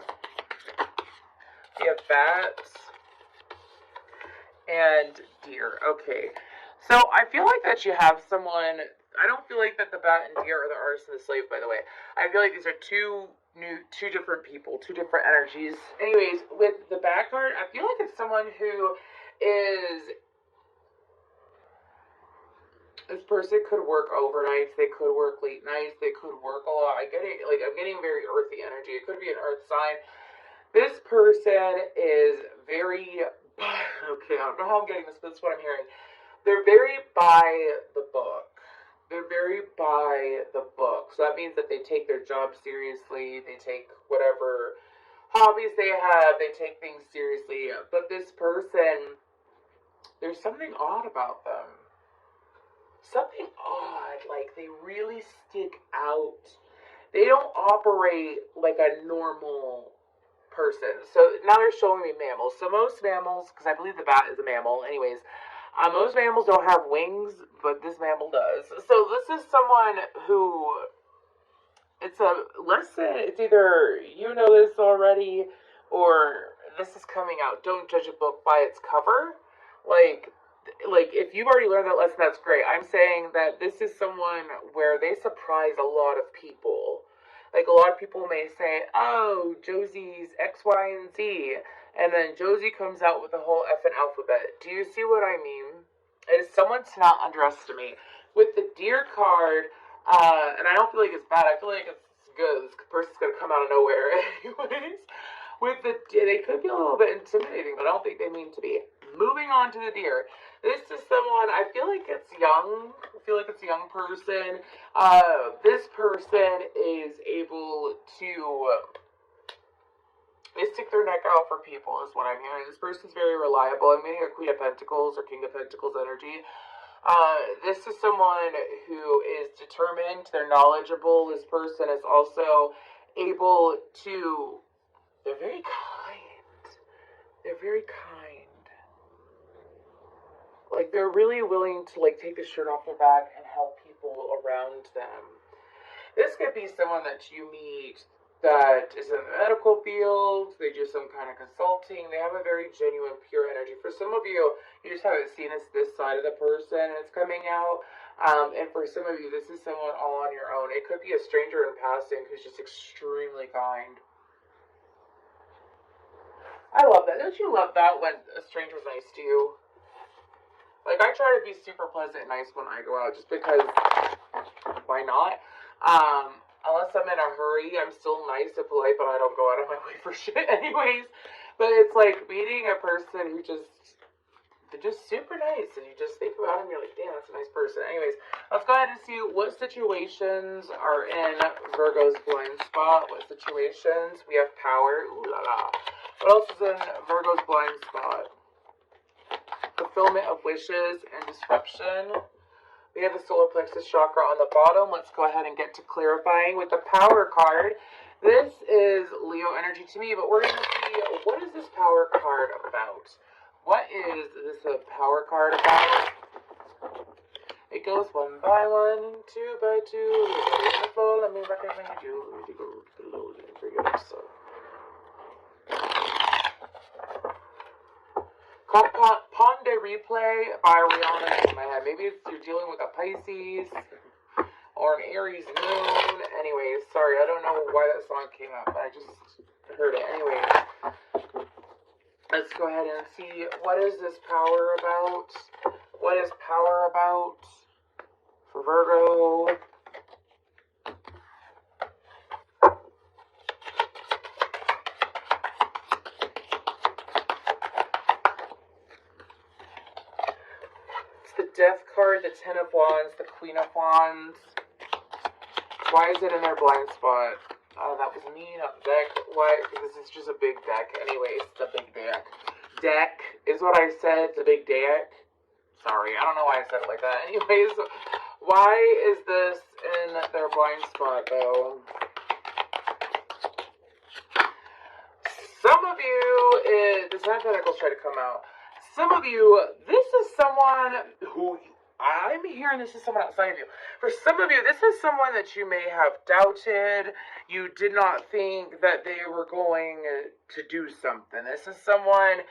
We have bats and deer. Okay. So I feel like that you have someone. I don't feel like that the bat and deer are the artist and the slave, by the way. I feel like these are two different people, two different energies. Anyways, with the bat card, I feel like it's someone who is, this person could work overnights, they could work late nights, they could work a lot. I'm getting very earthy energy. It could be an earth sign. This person is very, okay, I don't know how I'm getting this, but that's what I'm hearing. They're very by the book. They're very by the book. So that means that they take their job seriously. They take whatever hobbies they have. They take things seriously. But this person, there's something odd about them. Something odd. Like, they really stick out. They don't operate like a normal person. So now they're showing me mammals. So most mammals, because I believe the bat is a mammal. Anyways, most mammals don't have wings, but this mammal does. So this is someone who, it's a lesson. It's either you know this already, or this is coming out. Don't judge a book by its cover. Like if you've already learned that lesson, that's great. I'm saying that this is someone where they surprise a lot of people. Like, a lot of people may say, oh, Josie's X, Y, and Z. And then Josie comes out with the whole effing alphabet. Do you see what I mean? It is someone to not underestimate. With the deer card, and I don't feel like it's bad. I feel like it's good. This person's going to come out of nowhere. Anyways, with the deer, they could be a little bit intimidating, but I don't think they mean to be. Moving on to the deer. This is someone, I feel like it's young. I feel like it's a young person. This person is able to, they stick their neck out for people is what I'm hearing. This person's very reliable. I'm getting a Queen of Pentacles or King of Pentacles energy. This is someone who is determined. They're knowledgeable. This person is also able to, they're very kind. They're very kind. Like, they're really willing to, like, take the shirt off their back and help people around them. This could be someone that you meet that is in the medical field. They do some kind of consulting. They have a very genuine, pure energy. For some of you, you just haven't seen this side of the person, and it's coming out. And for some of you, this is someone all on your own. It could be a stranger in passing who's just extremely kind. I love that. Don't you love that when a stranger's nice to you? Like, I try to be super pleasant and nice when I go out, just because, why not? Unless I'm in a hurry, I'm still nice and polite, but I don't go out of my way for shit anyways. But it's like meeting a person who they're just super nice, and you just think about them, you're like, damn, that's a nice person. Anyways, let's go ahead and see what situations are in Virgo's blind spot. What situations? We have power. Ooh la la. What else is in Virgo's blind spot? Fulfillment of wishes and disruption. We have the solar plexus chakra on the bottom. Let's go ahead and get to clarifying with the power card. This is Leo energy to me, but we're going to see, what is this power card about? What is this a power card about? It goes one by one, two by two. Let me recommend you to go below and bring it up. So. Pon de Replay by Rihanna in my head. Maybe you're dealing with a Pisces or an Aries moon. Anyways, sorry, I don't know why that song came up, but I just heard it. Anyways, let's go ahead and see, what is this power about? What is power about for Virgo? Death card, the Ten of Wands, the Queen of Wands. Why is it in their blind spot? Oh, that was me, not the deck. Why? Because this is just a big deck. Anyways, the big deck. Deck is what I said, the big deck. Sorry, I don't know why I said it like that. Anyways, why is this in their blind spot, though? Some of you, the Ten of Pentacles try to come out. Some of you, this is someone who, I'm hearing this is someone outside of you. For some of you, this is someone that you may have doubted. You did not think that they were going to do something. This is someone,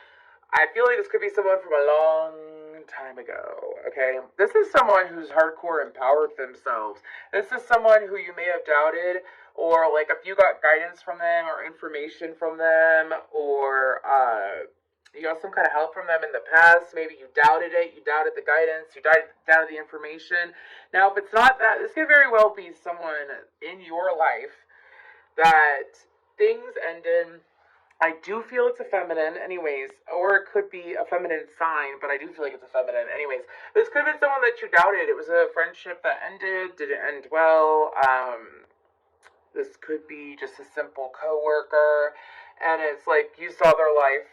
I feel like this could be someone from a long time ago, okay? This is someone who's hardcore empowered themselves. This is someone who you may have doubted, or like if you got guidance from them or information from them, or, you got some kind of help from them in the past. Maybe you doubted it. You doubted the guidance. You doubted the information. Now, if it's not that, this could very well be someone in your life that things ended. I do feel it's a feminine anyways. Or it could be a feminine sign, but I do feel like it's a feminine anyways. This could have been someone that you doubted. It was a friendship that ended. Did it end well? This could be just a simple coworker. And it's like you saw their life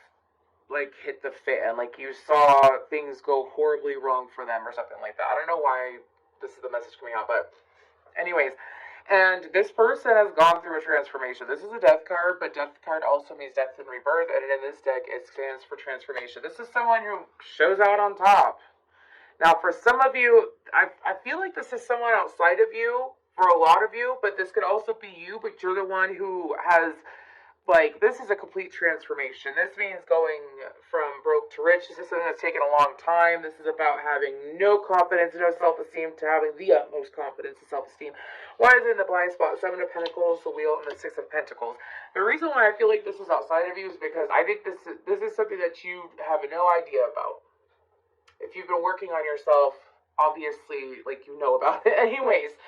like hit the fan, like you saw things go horribly wrong for them or something like that. I don't know why this is the message coming out, but anyways, and this person has gone through a transformation. This is a death card, but death card also means death and rebirth, and in this deck it stands for transformation. This is someone who shows out on top. Now for some of you, I feel like this is someone outside of you, for a lot of you, but this could also be you, but you're the one who has, like, this is a complete transformation. This means going from broke to rich. This is something that's taken a long time. This is about having no confidence, no self-esteem, to having the utmost confidence and self-esteem. Why is it in the blind spot? Seven of Pentacles, the Wheel, and the Six of Pentacles. The reason why I feel like this is outside of you is because I think this is something that you have no idea about. If you've been working on yourself, obviously, like, you know about it anyways.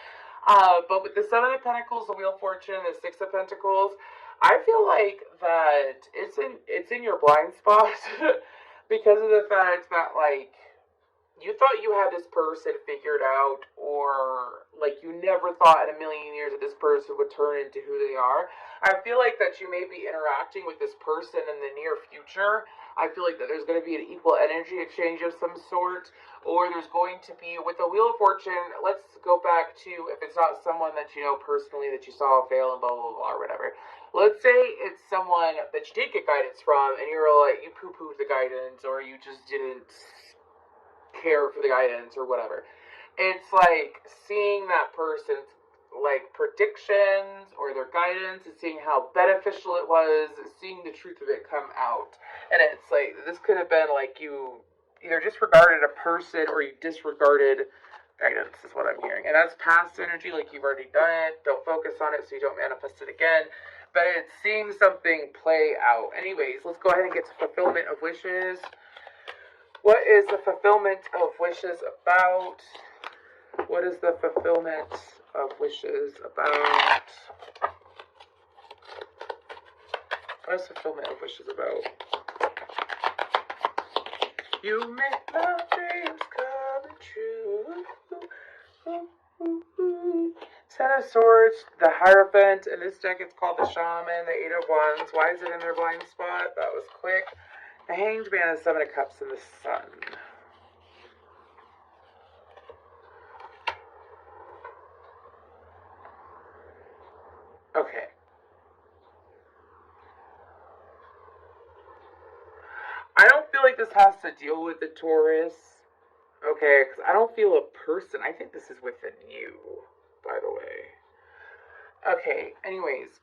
But with the Seven of Pentacles, the Wheel of Fortune, and the Six of Pentacles, I feel like that it's in your blind spot because of the fact that, like, you thought you had this person figured out, or like you never thought in a million years that this person would turn into who they are. I feel like that you may be interacting with this person in the near future. I feel like that there's going to be an equal energy exchange of some sort, or there's going to be, with the Wheel of Fortune, let's go back to, if it's not someone that you know personally that you saw fail and blah, blah, blah, or whatever. Let's say it's someone that you did get guidance from, and you're like, you poo-pooed the guidance, or you just didn't care for the guidance, or whatever. It's like seeing that person like predictions or their guidance and seeing how beneficial it was, seeing the truth of it come out. And it's like, this could have been like you either disregarded a person or you disregarded guidance is what I'm hearing. And that's past energy, like you've already done it. Don't focus on it so you don't manifest it again. But it's seeing something play out. Anyways, let's go ahead and get to fulfillment of wishes. What is the fulfillment of wishes about? What is the fulfillment of wishes about? What is fulfillment of wishes about? You make my dreams come true. Ten of Swords, the Hierophant. In this deck, it's called the Shaman, the Eight of Wands. Why is it in their blind spot? That was quick. The Hanged Man, the Seven of Cups, and the Sun. Okay. I don't feel like this has to deal with the Taurus. Okay, because I don't feel a person. I think this is within you, by the way. Okay, anyways.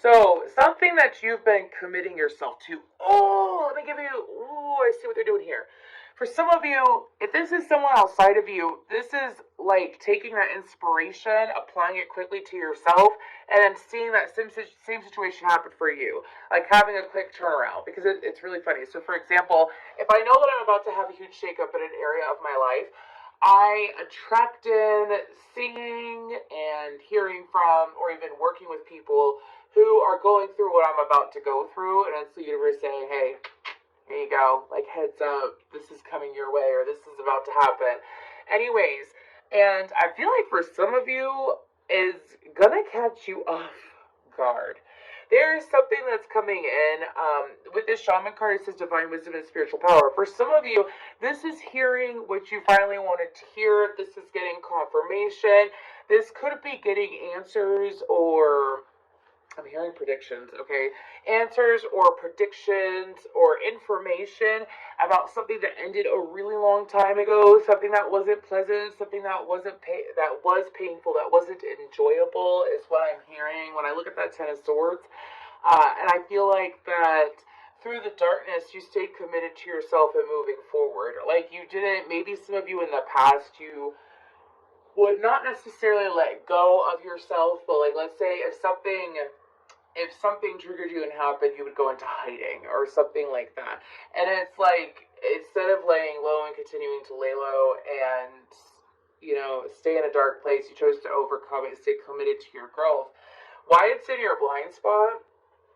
So, something that you've been committing yourself to. Oh, let me give you... Ooh, I see what they're doing here. For some of you, if this is someone outside of you, this is like taking that inspiration, applying it quickly to yourself, and then seeing that same situation happen for you. Like having a quick turnaround, because it's really funny. So for example, if I know that I'm about to have a huge shakeup in an area of my life, I attract in seeing and hearing from, or even working with people who are going through what I'm about to go through, and it's the universe saying, hey, here you go, like heads up, this is coming your way, or this is about to happen. Anyways, and I feel like for some of you, is gonna catch you off guard. There's something that's coming in, with this Shaman card, it says Divine Wisdom and Spiritual Power. For some of you, this is hearing what you finally wanted to hear. This is getting confirmation. This could be getting answers, or I'm hearing predictions, okay? Answers or predictions or information about something that ended a really long time ago, something that wasn't pleasant, something that was painful, that wasn't enjoyable is what I'm hearing when I look at that Ten of Swords. And I feel like that through the darkness, you stayed committed to yourself and moving forward. Like you didn't, maybe some of you in the past, you would not necessarily let go of yourself, but like let's say if something triggered you and happened, you would go into hiding or something like that. And it's like, instead of laying low and continuing to lay low and, you know, stay in a dark place, you chose to overcome it and stay committed to your growth. Why it's in your blind spot?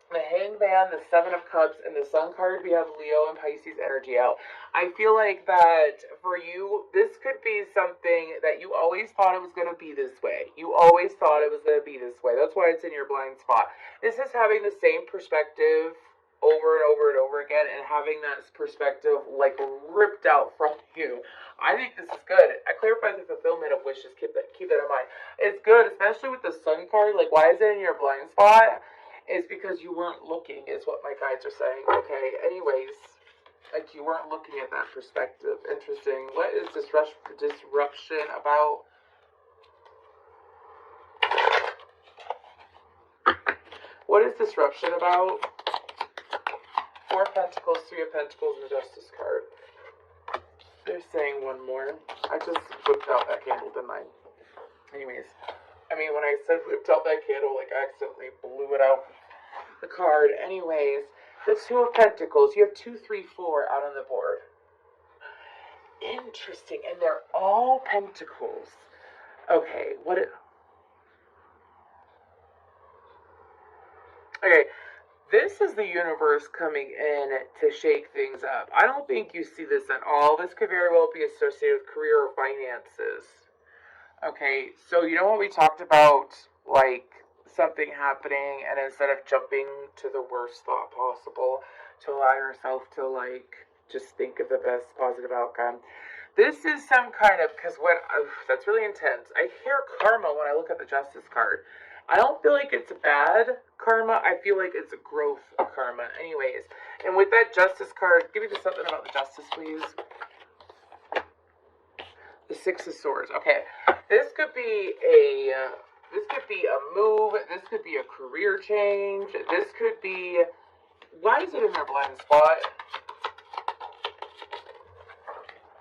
The Hanged Man, the Seven of Cups, and the Sun card, we have Leo and Pisces energy out. I feel like that for you, this could be something that you always thought it was going to be this way. You always thought it was going to be this way. That's why it's in your blind spot. This is having the same perspective over and over and over again, and having that perspective like ripped out from you. I think this is good. I clarified the fulfillment of wishes. Keep that in mind. It's good, especially with the Sun card. Like, why is it in your blind spot? Is because you weren't looking, is what my guides are saying. Okay, anyways, like you weren't looking at that perspective. Interesting. What is disruption about? What is disruption about? Four of Pentacles, Three of Pentacles, and the Justice card. They're saying one more. I just whipped out that candle, didn't I? Anyways. I mean, when I said whipped out that candle, like I accidentally blew it out the card. Anyways, the Two of Pentacles. You have 2, 3, 4 out on the board. Interesting. And they're all pentacles. Okay, Okay, this is the universe coming in to shake things up. I don't think you see this at all. This could very well be associated with career or finances. Okay, so you know what we talked about, like something happening, and instead of jumping to the worst thought possible, to allow yourself to like just think of the best positive outcome. This is some kind of, because that's really intense. I hear karma when I look at the Justice card. I don't feel like it's bad karma. I feel like it's a growth of karma. Anyways, and with that Justice card, give me just something about the Justice, please. The Six of Swords. Okay, this could be a This could be a move. This could be a career change. This could be... Why is it in their blind spot?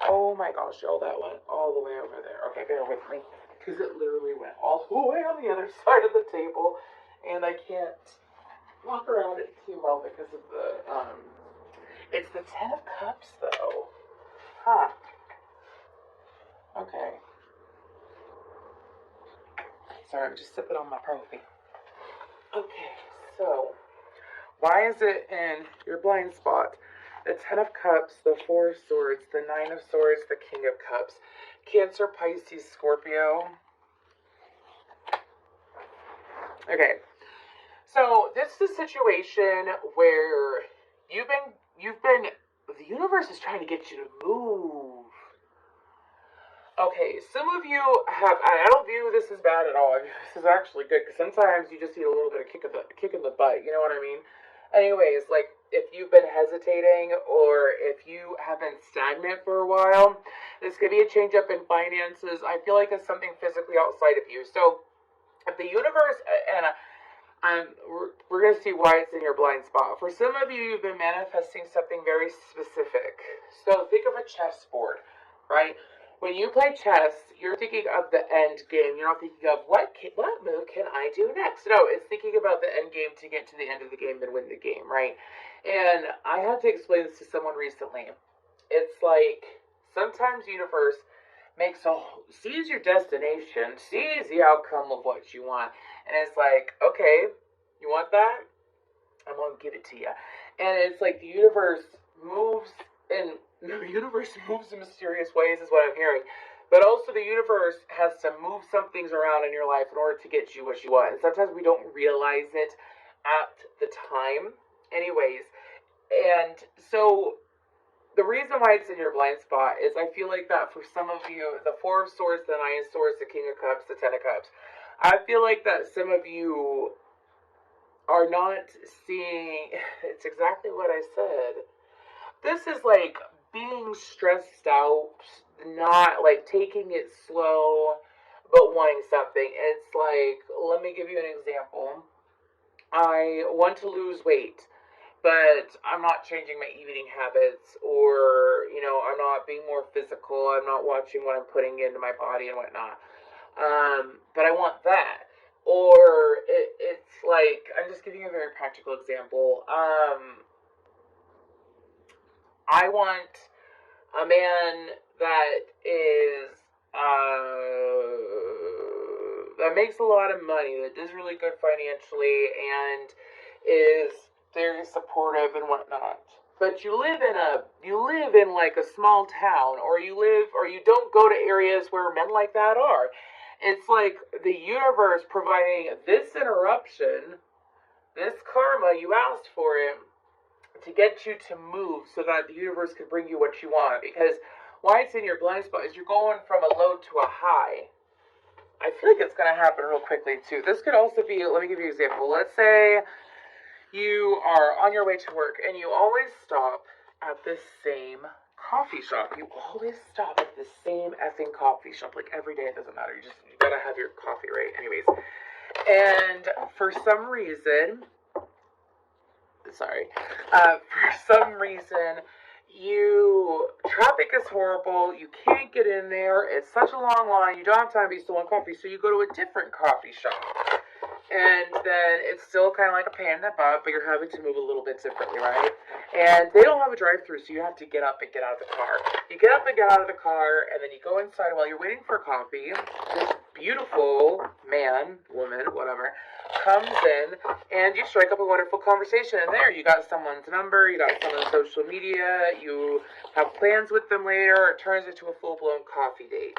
Oh my gosh, y'all, that went all the way over there. Okay, bear with me. Because it literally went all the way on the other side of the table. And I can't walk around it too well because of the, It's the Ten of Cups, though. Huh. Okay. Sorry, I'm just sipping on my coffee. Okay, so... Why is it in your blind spot? The Ten of Cups, the Four of Swords, the Nine of Swords, the King of Cups. Cancer, Pisces, Scorpio. Okay. So, this is a situation where the universe is trying to get you to move. Okay, some of you have, I don't view this as bad at all. I mean, this is actually good, because sometimes you just need a little bit of kick in the butt, you know what I mean? Anyways, like, if you've been hesitating, or if you have been stagnant for a while, this could be a change up in finances. I feel like it's something physically outside of you. So, if the universe, and we're going to see why it's in your blind spot. For some of you, you've been manifesting something very specific. So, think of a chessboard, right? When you play chess, you're thinking of the end game. You're not thinking of what move can I do next. No, it's thinking about the end game to get to the end of the game and win the game, right? And I had to explain this to someone recently. It's like sometimes the universe sees your destination, sees the outcome of what you want, and it's like, okay, you want that? I'm gonna give it to you. And it's like the universe moves in mysterious ways, is what I'm hearing. But also the universe has to move some things around in your life in order to get you what you want. And sometimes we don't realize it at the time. Anyways, and so the reason why it's in your blind spot is I feel like that for some of you, the Four of Swords, the Nine of Swords, the King of Cups, the Ten of Cups, I feel like that some of you are not seeing, it's exactly what I said. This is like being stressed out, not like taking it slow, but wanting something. It's like, let me give you an example. I want to lose weight, but I'm not changing my eating habits, or, I'm not being more physical. I'm not watching what I'm putting into my body and whatnot. But I want that. Or it's like, I'm just giving you a very practical example. I want a man that is, that makes a lot of money, that does really good financially, and is very supportive and whatnot. But you live in like a small town, or you don't go to areas where men like that are. It's like the universe providing this interruption, this karma, you asked for it, to get you to move so that the universe can bring you what you want. Because why it's in your blind spot is you're going from a low to a high. I feel like it's going to happen real quickly too. This could also be, let me give you an example. Let's say you are on your way to work and you always stop at the same coffee shop. You always stop at the same effing coffee shop. Like every day, it doesn't matter. You gotta have your coffee, right? Anyways. And for some reason, traffic is horrible, you can't get in there, it's such a long line, you don't have time, but you still want coffee, so you go to a different coffee shop. And then it's still kind of like a pain in the butt, but you're having to move a little bit differently, right? And they don't have a drive-thru, so you have to get up and get out of the car. You get up and get out of the car, and then you go inside while you're waiting for coffee. This beautiful man, woman, whatever, comes in, and you strike up a wonderful conversation. And there, you got someone's number, you got someone's social media, you have plans with them later. It turns into a full-blown coffee date.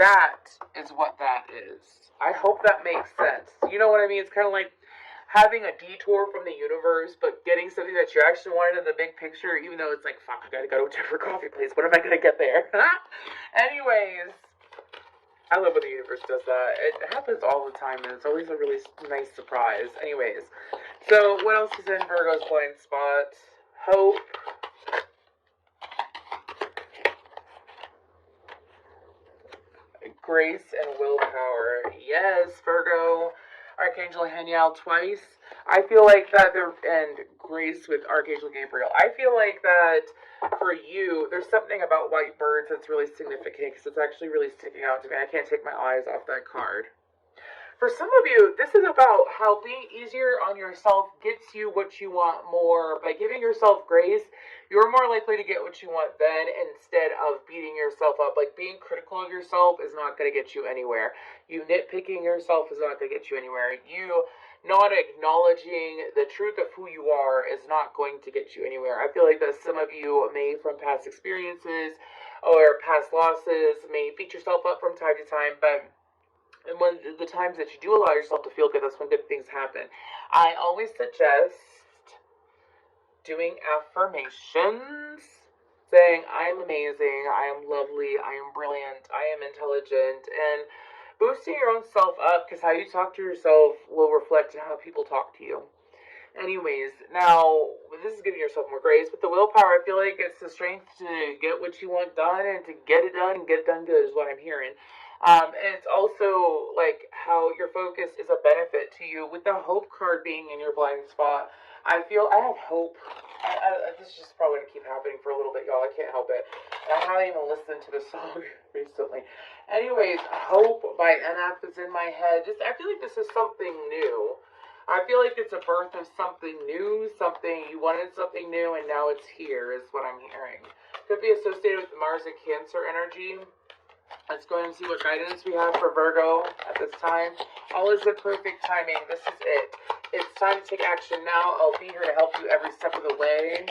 That is what that is. I hope that makes sense. You know what I mean? It's kind of like having a detour from the universe, but getting something that you actually wanted in the big picture, even though it's like, fuck, I gotta go to a different coffee place. When am I gonna get there? Anyways, I love when the universe does that. It happens all the time, and it's always a really nice surprise. Anyways, so what else is in Virgo's blind spot? Hope. grace and willpower. Yes, Virgo, Archangel Haniel twice. I feel like that there, and grace with Archangel Gabriel. I feel like that for you, there's something about white birds that's really significant because it's actually really sticking out to me. I can't take my eyes off that card. For some of you, this is about how being easier on yourself gets you what you want more. By giving yourself grace, you're more likely to get what you want then instead of beating yourself up. Like, being critical of yourself is not going to get you anywhere. You nitpicking yourself is not going to get you anywhere. You not acknowledging the truth of who you are is not going to get you anywhere. I feel like that some of you may, from past experiences or past losses, may beat yourself up from time to time, but and when the times that you do allow yourself to feel good, that's when good things happen. I always suggest doing affirmations, saying, I am amazing, I am lovely, I am brilliant, I am intelligent, and boosting your own self up, because how you talk to yourself will reflect on how people talk to you. Anyways, now, this is giving yourself more grace. With the willpower, I feel like it's the strength to get what you want done and to get it done and get it done good is what I'm hearing. And it's also like how your focus is a benefit to you. With the hope card being in your blind spot, I feel I have hope. This is just probably going to keep happening for a little bit, y'all. I can't help it. And I haven't even listened to the song recently. Anyways, Hope by NF is in my head. I feel like this is something new. I feel like it's a birth of something new, you wanted something new, and now it's here, is what I'm hearing. Could be associated with the Mars and Cancer energy. Let's go ahead and see what guidance we have for Virgo at this time. All is in perfect timing. This is it. It's time to take action now. I'll be here to help you every step of the way.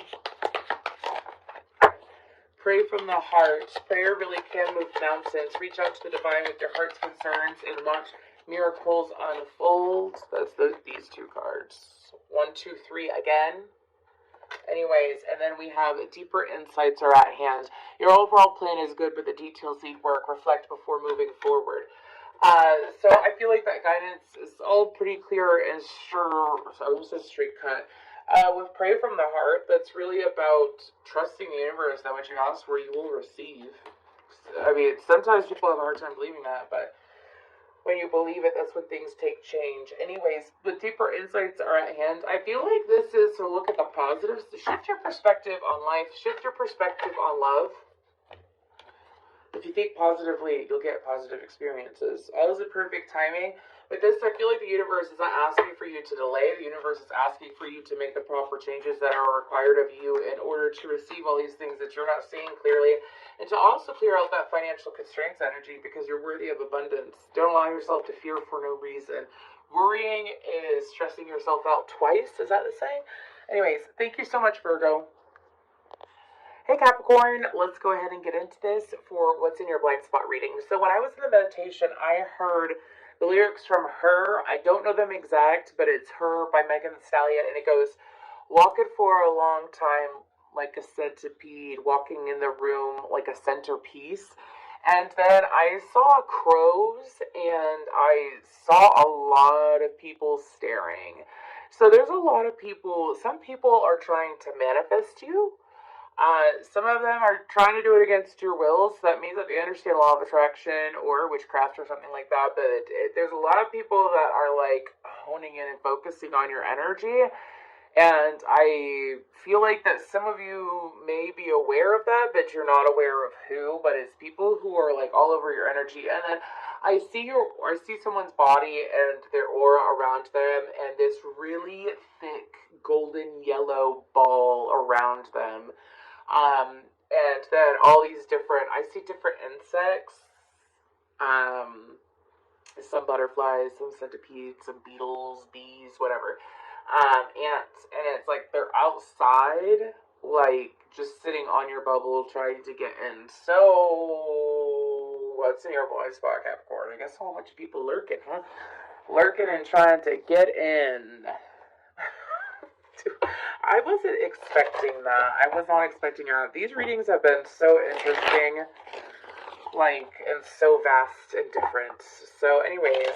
Pray from the heart. Prayer really can move mountains. Reach out to the divine with your heart's concerns and watch miracles unfold. That's these two cards. 1, 2, 3 again. Anyways, and then we have deeper insights are at hand. Your overall plan is good, but the details need work. Reflect before moving forward. So I feel like that guidance is all pretty clear and sure. So I'm just a straight cut. With Pray from the Heart, that's really about trusting the universe that what you ask for, you will receive. I mean, sometimes people have a hard time believing that, but when you believe it, that's when things take change. Anyways, the deeper insights are at hand. I feel like this is to look at the positives, to shift your perspective on life, shift your perspective on love. If you think positively, you'll get positive experiences. All is in perfect timing. With this, I feel like the universe is not asking for you to delay. The universe is asking for you to make the proper changes that are required of you in order to receive all these things that you're not seeing clearly. And to also clear out that financial constraints energy because you're worthy of abundance. Don't allow yourself to fear for no reason. Worrying is stressing yourself out twice. Is that the saying? Anyways, thank you so much, Virgo. Hey Capricorn, let's go ahead and get into this for what's in your blind spot reading. So when I was in the meditation, I heard the lyrics from Her. I don't know them exact, but it's Her by Megan Thee Stallion, and it goes, walking for a long time like a centipede, walking in the room like a centerpiece. And then I saw crows, and I saw a lot of people staring. So there's a lot of people, some people are trying to manifest you. Some of them are trying to do it against your will, so that means that they understand law of attraction or witchcraft or something like that, but there's a lot of people that are like honing in and focusing on your energy, and I feel like that some of you may be aware of that, but you're not aware of who, but it's people who are like all over your energy. And then I see someone's body and their aura around them, and this really thick golden yellow ball around them. And then all these different, I see different insects, some butterflies, some centipedes, some beetles, bees, whatever, ants, and it's like they're outside, like, just sitting on your bubble, trying to get in. So, what's in your blind spot, Capricorn? I guess a whole bunch of people lurking, huh? Lurking and trying to get in. I wasn't expecting that. I was not expecting that. These readings have been so interesting, like, and so vast and different. So, anyways,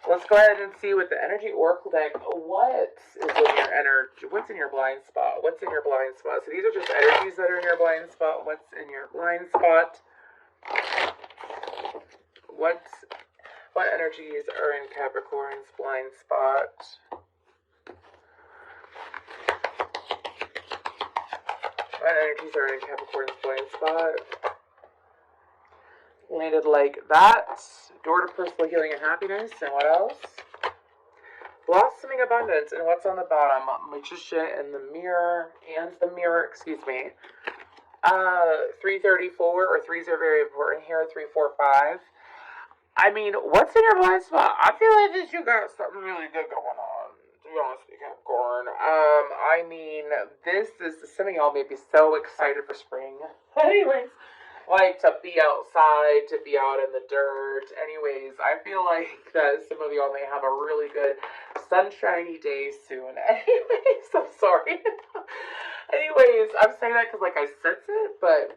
let's go ahead and see with the energy oracle deck, what is in your energy? What's in your blind spot? What's in your blind spot? So these are just energies that are in your blind spot. What's in your blind spot? What energies are in Capricorn's blind spot? What energies are in Capricorn's blind spot? Landed like that. Door to personal healing and happiness. And what else? Blossoming abundance. And what's on the bottom? Magician and the mirror. And the mirror, excuse me. 334, or threes are very important here. 345. I mean, what's in your blind spot? I feel like that you got something really good going on, to be honest with you, Capricorn. I mean, this is, some of y'all may be so excited for spring. Anyways, like to be outside, to be out in the dirt. Anyways, I feel like that some of y'all may have a really good sunshiny day soon. Anyways, I'm sorry. Anyways, I'm saying that because, like, I sense it, but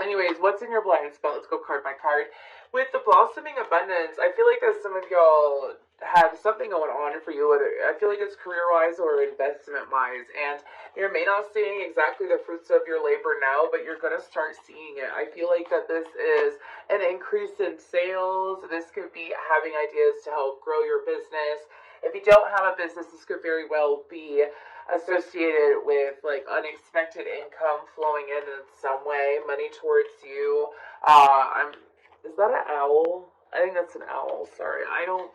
anyways, what's in your blind spot? Let's go card by card. With the blossoming abundance, I feel like that some of y'all have something going on for you, whether I feel like it's career-wise or investment-wise, and you may not seeing exactly the fruits of your labor now, but you're going to start seeing it. I feel like that this is an increase in sales. This could be having ideas to help grow your business. If you don't have a business, this could very well be associated with like unexpected income flowing in some way, money towards you. Is that an owl? I think that's an owl. Sorry, I don't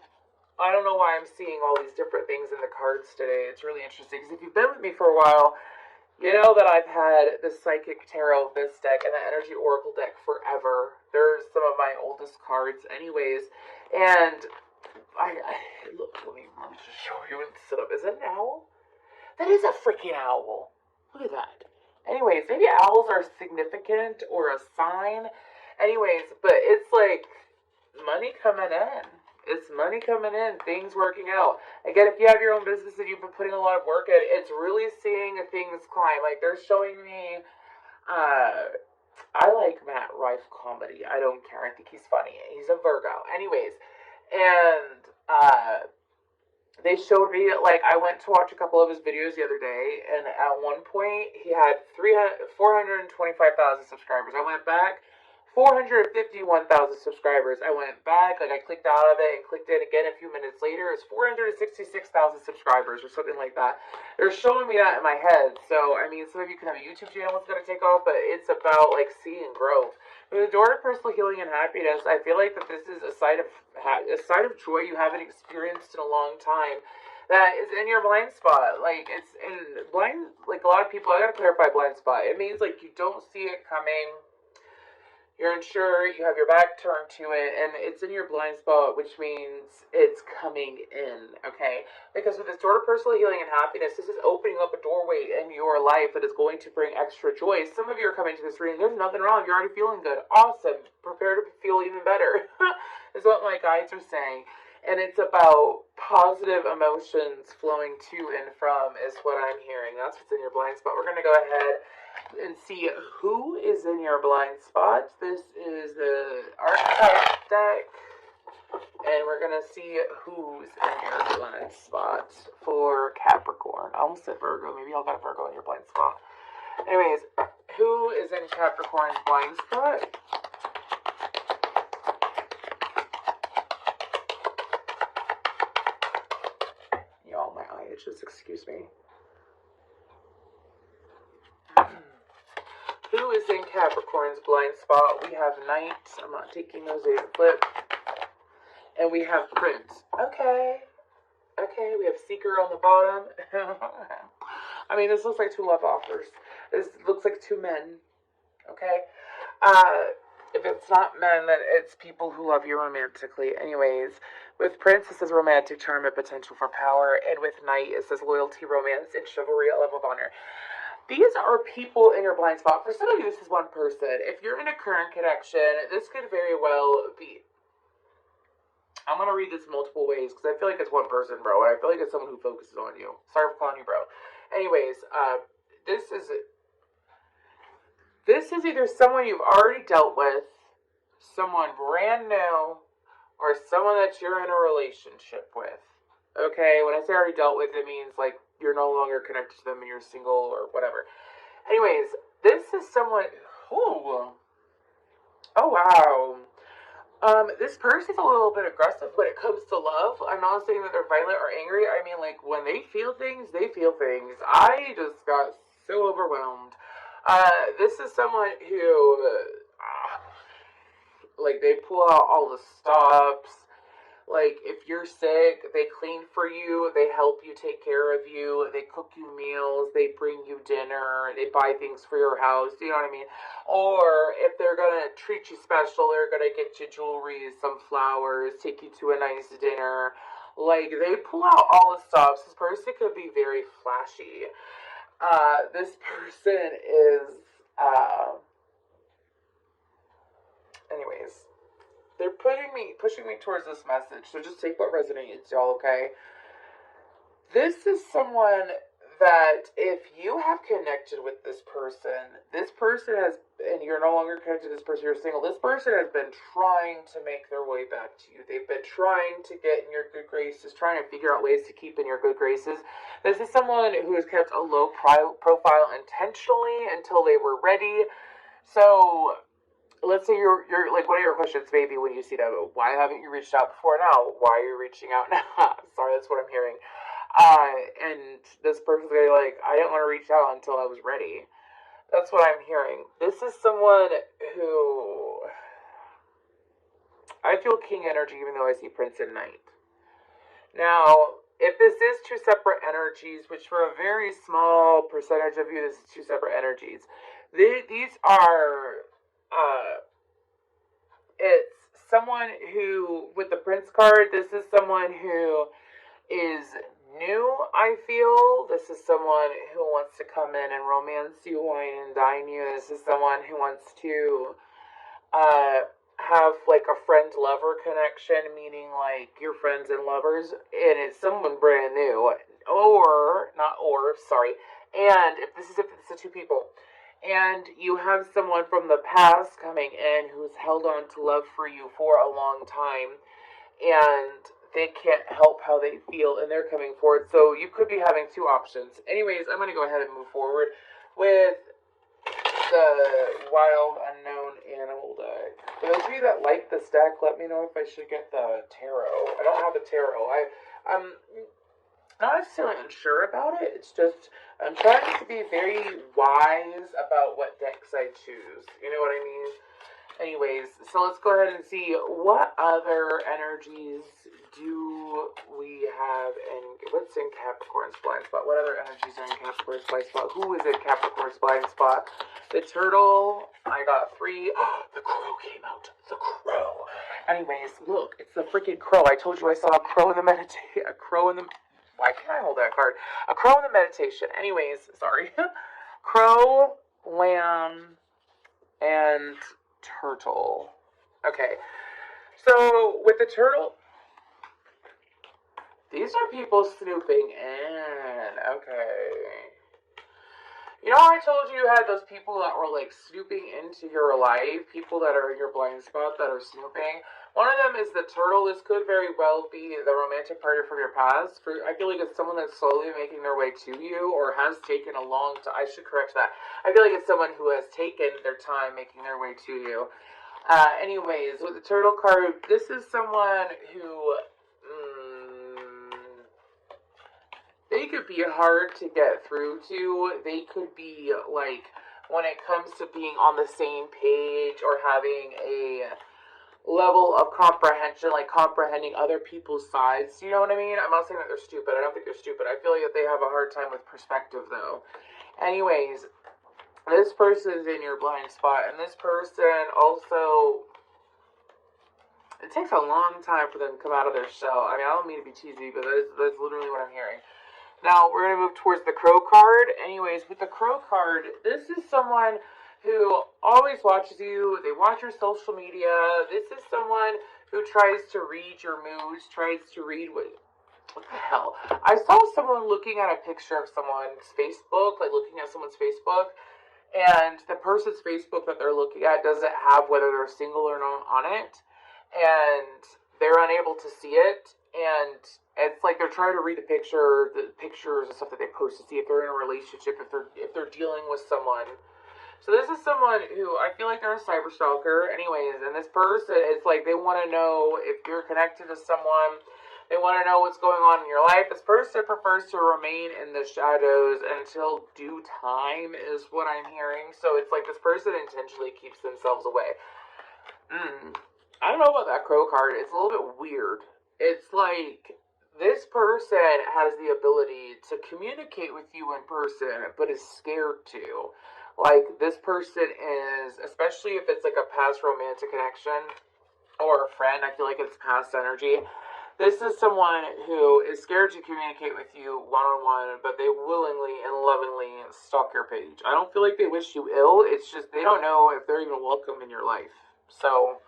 know why I'm seeing all these different things in the cards today. It's really interesting because if you've been with me for a while, you know that I've had the Psychic Tarot this deck and the Energy Oracle deck forever. They're some of my oldest cards, anyways. And I look. Let me just show you and sit up. Is that an owl? That is a freaking owl. Look at that. Anyways, maybe owls are significant or a sign. Anyways, but it's like money coming in. It's money coming in. Things working out. Again, if you have your own business and you've been putting a lot of work in, it's really seeing things climb. Like they're showing me, I like Matt Rife comedy. I don't care. I think he's funny. He's a Virgo. Anyways, and they showed me, like, I went to watch a couple of his videos the other day, and at one point, he had 425,000 subscribers. I went back, 451,000 subscribers. I went back, like, I clicked out of it and clicked in again a few minutes later. It's 466,000 subscribers or something like that. They're showing me that in my head. So, I mean, some of you can have a YouTube channel that's going to take off, but it's about, like, seeing growth. With the door to personal healing and happiness, I feel like that this is a side of joy you haven't experienced in a long time. That is in your blind spot. Like, it's in blind, like, a lot of people, I gotta clarify blind spot. It means, like, you don't see it coming. You're unsure, you have your back turned to it, and it's in your blind spot, which means it's coming in, okay? Because with this door to personal healing and happiness, this is opening up a doorway in your life that is going to bring extra joy. Some of you are coming to this reading, there's nothing wrong, you're already feeling good. Awesome. Prepare to feel even better, is what my guides are saying. And it's about positive emotions flowing to and from is what I'm hearing. That's what's in your blind spot. We're going to go ahead and see who is in your blind spot. This is the archetype deck, and we're gonna see who's in your blind spot for Capricorn. I almost said Virgo. Maybe y'all got Virgo in your blind spot. Anyways, who is in Capricorn's blind spot? Y'all, my eye itches. Excuse me. Who is in Capricorn's blind spot? We have Knight. I'm not taking those as a flip. And we have Prince. Okay. Okay, we have Seeker on the bottom. I mean, this looks like two love offers. This looks like two men. Okay? If it's not men, then it's people who love you romantically. Anyways, with Prince, it says romantic charm and potential for power. And with Knight, it says loyalty, romance, and chivalry, a love of honor. These are people in your blind spot. For some of you, this is one person. If you're in a current connection, this could very well be. I'm going to read this multiple ways because I feel like it's one person, bro. And I feel like it's someone who focuses on you. Sorry for calling you bro. Anyways, this is either someone you've already dealt with, someone brand new, or someone that you're in a relationship with. Okay, when I say already dealt with, it means like you're no longer connected to them and you're single or whatever. Anyways, this is someone. Oh wow. This person's a little bit aggressive when it comes to love. I'm not saying that they're violent or angry. I mean, like, when they feel things, they feel things. I just got so overwhelmed. This is someone who, like, they pull out all the stops. Like, if you're sick, they clean for you, they help you, take care of you, they cook you meals, they bring you dinner, they buy things for your house, you know what I mean? Or, if they're gonna treat you special, they're gonna get you jewelry, some flowers, take you to a nice dinner. Like, they pull out all the stops. This person could be very flashy. This person is, anyways. They're pushing me towards this message, so just take what resonates, y'all, okay? This is someone that if you have connected with this person has, and you're no longer connected to this person, you're single, this person has been trying to make their way back to you. They've been trying to get in your good graces, trying to figure out ways to keep in your good graces. This is someone who has kept a low profile intentionally until they were ready. So, let's say you're like, one of your questions maybe when you see that, why haven't you reached out before now? Why are you reaching out now? Sorry, that's what I'm hearing. And this person's gonna be like, I didn't want to reach out until I was ready. That's what I'm hearing. This is someone who, I feel king energy even though I see Prince and Knight. Now, if this is two separate energies, which for a very small percentage of you, this is two separate energies. These are, it's someone who, with the Prince card, this is someone who is new, I feel. This is someone who wants to come in and romance you, wine and dine you. This is someone who wants to, have, like, a friend-lover connection, meaning, like, you're friends and lovers, and it's someone brand new. And if it's two people, and you have someone from the past coming in who's held on to love for you for a long time, and they can't help how they feel, and they're coming forward. So you could be having two options. Anyways, I'm going to go ahead and move forward with the Wild Unknown Animal deck. For those of you that like this deck, let me know if I should get the tarot. I don't have the tarot. I'm not necessarily unsure about it. It's just, I'm trying to be very wise about what decks I choose. You know what I mean? Anyways, so let's go ahead and see what other energies do we have in, what's in Capricorn's blind spot? What other energies are in Capricorn's blind spot? Who is in Capricorn's blind spot? The turtle, I got 3. Oh, the crow came out. The crow. Anyways, look, it's the freaking crow. I told you I saw a crow in the why can't I hold that card? A crow in the meditation. Anyways, sorry. Crow, lamb, and turtle. Okay. So, with the turtle, these are people snooping in. Okay. You know how I told you had those people that were, like, snooping into your life? People that are in your blind spot that are snooping? One of them is the turtle. This could very well be the romantic partner from your past. I feel like it's someone that's slowly making their way to you, or has taken a long time. I should correct that. I feel like it's someone who has taken their time making their way to you. Anyways, with the turtle card, this is someone who, they could be hard to get through to. They could be, like, when it comes to being on the same page or having a level of comprehension, like comprehending other people's sides. You know what I mean? I'm not saying that they're stupid. I don't think they're stupid. I feel like that they have a hard time with perspective, though. Anyways, this person's in your blind spot, and this person also, it takes a long time for them to come out of their shell. I mean, I don't mean to be cheesy, but that's literally what I'm hearing. Now, we're going to move towards the crow card. Anyways, with the crow card, this is someone who always watches you. They watch your social media. This is someone who tries to read your moods, tries to read what the hell? I saw someone looking at a picture of someone's Facebook, like looking at someone's Facebook, and the person's Facebook that they're looking at doesn't have whether they're single or not on it, and they're unable to see it, and it's like they're trying to read the pictures and stuff that they post to see if they're in a relationship, if they're dealing with someone. So this is someone who I feel like they're a cyber stalker anyways, and this person, it's like they want to know if you're connected to someone. They want to know what's going on in your life. This person prefers to remain in the shadows until due time is what I'm hearing. So it's like this person intentionally keeps themselves away. I don't know about that crow card. It's a little bit weird. It's like this person has the ability to communicate with you in person, but is scared to. Like, this person is, especially if it's like a past romantic connection or a friend, I feel like it's past energy. This is someone who is scared to communicate with you one-on-one, but they willingly and lovingly stalk your page. I don't feel like they wish you ill. It's just they don't know if they're even welcome in your life. So,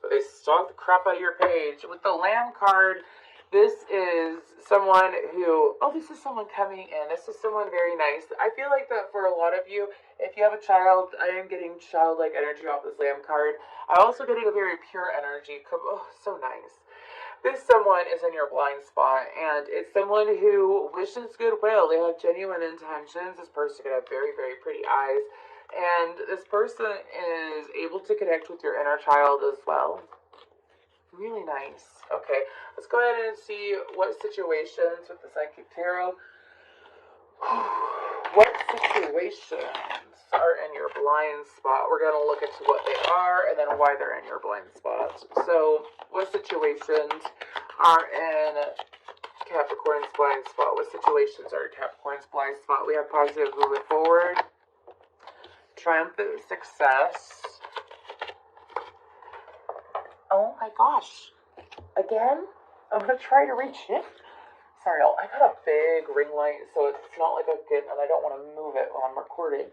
but they stalk the crap out of your page. With the Lamb card, this is someone who, this is someone coming in. This is someone very nice. I feel like that for a lot of you, if you have a child, I am getting childlike energy off this Lamb card. I'm also getting a very pure energy. Oh, so nice. This someone is in your blind spot, and it's someone who wishes goodwill. They have genuine intentions. This person could have very, very pretty eyes, and this person is able to connect with your inner child as well. Really nice. Okay, let's go ahead and see what situations with the Psychic Tarot. What situations are in your blind spot? We're going to look into what they are and then why they're in your blind spot. So, what situations are in Capricorn's blind spot? What situations are in Capricorn's blind spot? We have positive movement forward, triumphant success. Oh my gosh. Again? I'm going to try to reach it. Sorry, I got a big ring light, so it's not like and I don't want to move it while I'm recording.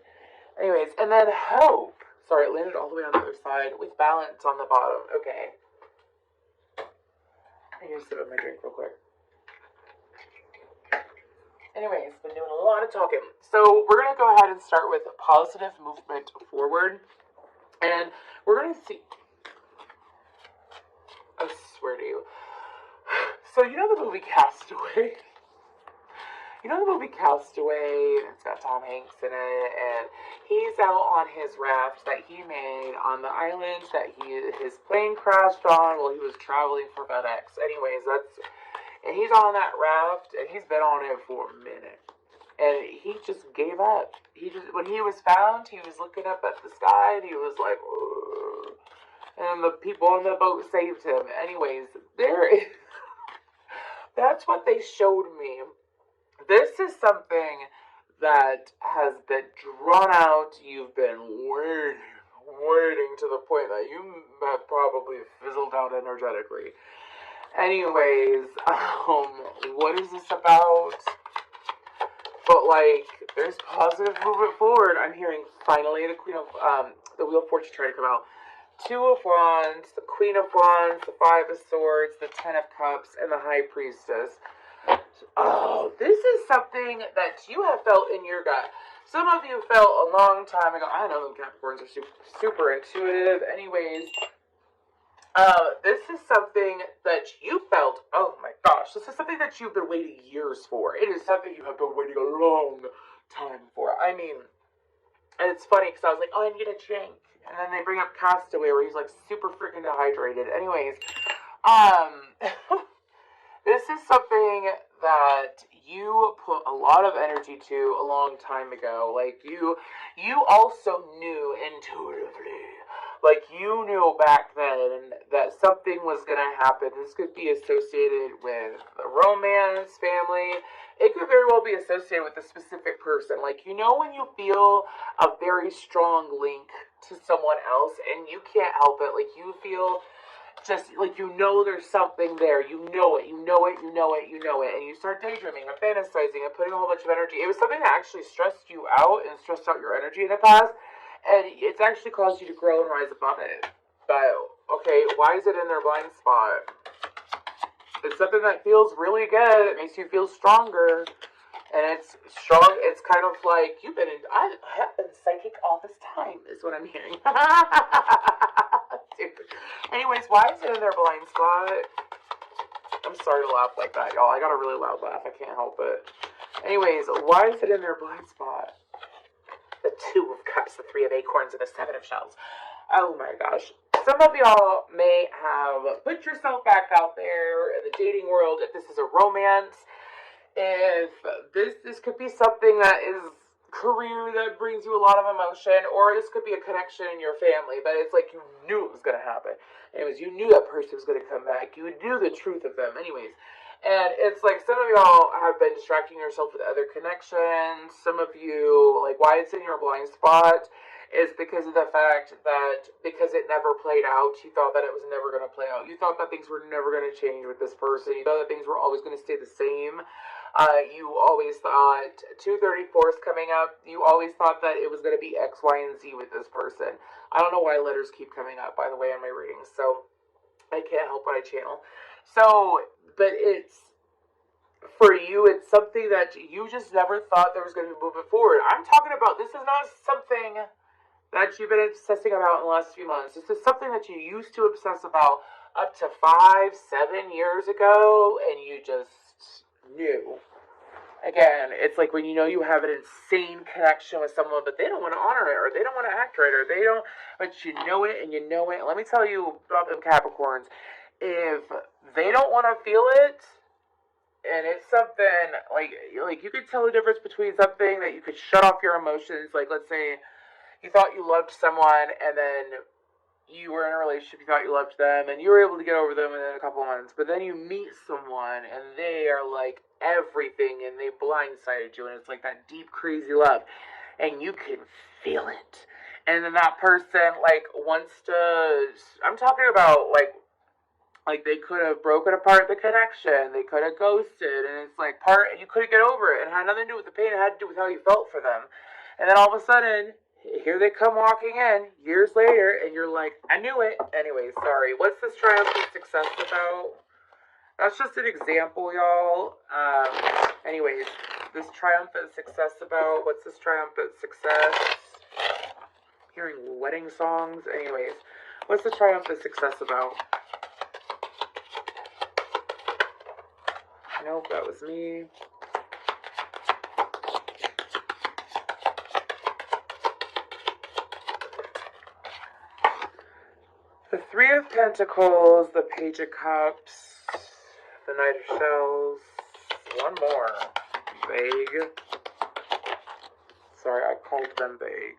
Anyways, and then hope. Sorry, it landed all the way on the other side with balance on the bottom. Okay. I need to sip of my drink real quick. Anyways, been doing a lot of talking. So we're going to go ahead and start with positive movement forward. And we're going to see. I swear to you. So, you know the movie Castaway? You know the movie Castaway? It's got Tom Hanks in it, and he's out on his raft that he made on the island that his plane crashed on while he was traveling for FedEx. Anyways, and he's on that raft, and he's been on it for a minute. And he just gave up. When he was found, he was looking up at the sky, and he was like, ugh. And the people on the boat saved him. Anyways, that's what they showed me. This is something that has been drawn out. You've been waiting to the point that you have probably fizzled out energetically. Anyways, what is this about? But like, there's positive movement forward. I'm hearing finally the Queen of the Wheel of Fortune trying to come out. 2 of Wands, the Queen of Wands, the 5 of Swords, the 10 of Cups, and the High Priestess. Oh, this is something that you have felt in your gut. Some of you felt a long time ago. I know them Capricorns are super intuitive. Anyways, this is something that you felt. Oh my gosh, this is something that you've been waiting years for. It is something you have been waiting a long time for. I mean, and it's funny because I was like, oh, I need a drink. And then they bring up Castaway where he's like super freaking dehydrated. Anyways, this is something that you put a lot of energy to a long time ago. Like you also knew intuitively. Like you knew back then that something was going to happen. This could be associated with a romance, family. It could very well be associated with a specific person. Like, you know when you feel a very strong link to someone else and you can't help it. Like, you feel just, like, you know there's something there. You know it. And you start daydreaming and fantasizing and putting a whole bunch of energy. It was something that actually stressed you out and stressed out your energy in the past. And it's actually caused you to grow and rise above it. But, okay, why is it in their blind spot? It's something that feels really good. It makes you feel stronger. And it's strong. It's kind of like, I have been psychic all this time, is what I'm hearing. Dude. Anyways, why is it in their blind spot? I'm sorry to laugh like that, y'all. I got a really loud laugh. I can't help it. Anyways, why is it in their blind spot? the Two of Cups, the Three of Acorns, and the Seven of Shells. Oh my gosh. Some of y'all may have put yourself back out there in the dating world if this is a romance. If this could be something that is career that brings you a lot of emotion, or this could be a connection in your family, but it's like you knew it was going to happen. Anyways, you knew that person was going to come back. You knew the truth of them. Anyways, and it's like some of y'all have been distracting yourself with other connections. Some of you, like, why it's in your blind spot is because of the fact that because it never played out, you thought that it was never going to play out. You thought that things were never going to change with this person. You thought that things were always going to stay the same. You always thought 234 is coming up. You always thought that it was going to be X, Y, and Z with this person. I don't know why letters keep coming up, by the way, in my readings. So I can't help what I channel. So, but it's, for you, it's something that you just never thought there was going to be moving forward. I'm talking about, this is not something that you've been obsessing about in the last few months. This is something that you used to obsess about up to 5, 7 years ago, and you just knew. Again, it's like when you know you have an insane connection with someone, but they don't want to honor it, or they don't want to act right, or they don't, but you know it and you know it. Let me tell you about them Capricorns. If they don't want to feel it, and it's something like you could tell the difference between something that you could shut off your emotions, like let's say you thought you loved someone, and then you were in a relationship, you thought you loved them, and you were able to get over them in a couple months, but then you meet someone, and they are like everything, and they blindsided you, and it's like that deep, crazy love, and you can feel it, and then that person, like, wants to, I'm talking about, like they could have broken apart the connection, they could have ghosted, and it's like you couldn't get over it, and it had nothing to do with the pain, it had to do with how you felt for them, and then all of a sudden, here they come walking in, years later, and you're like, I knew it. Anyways, sorry. What's this triumphant success about? That's just an example, y'all. Anyways, this triumphant success about, what's this triumphant success? Hearing wedding songs. Anyways, what's the triumphant success about? Nope, that was me. The Three of Pentacles, the Page of Cups, the Knight of Shells, one more, vague. Sorry, I called them vague.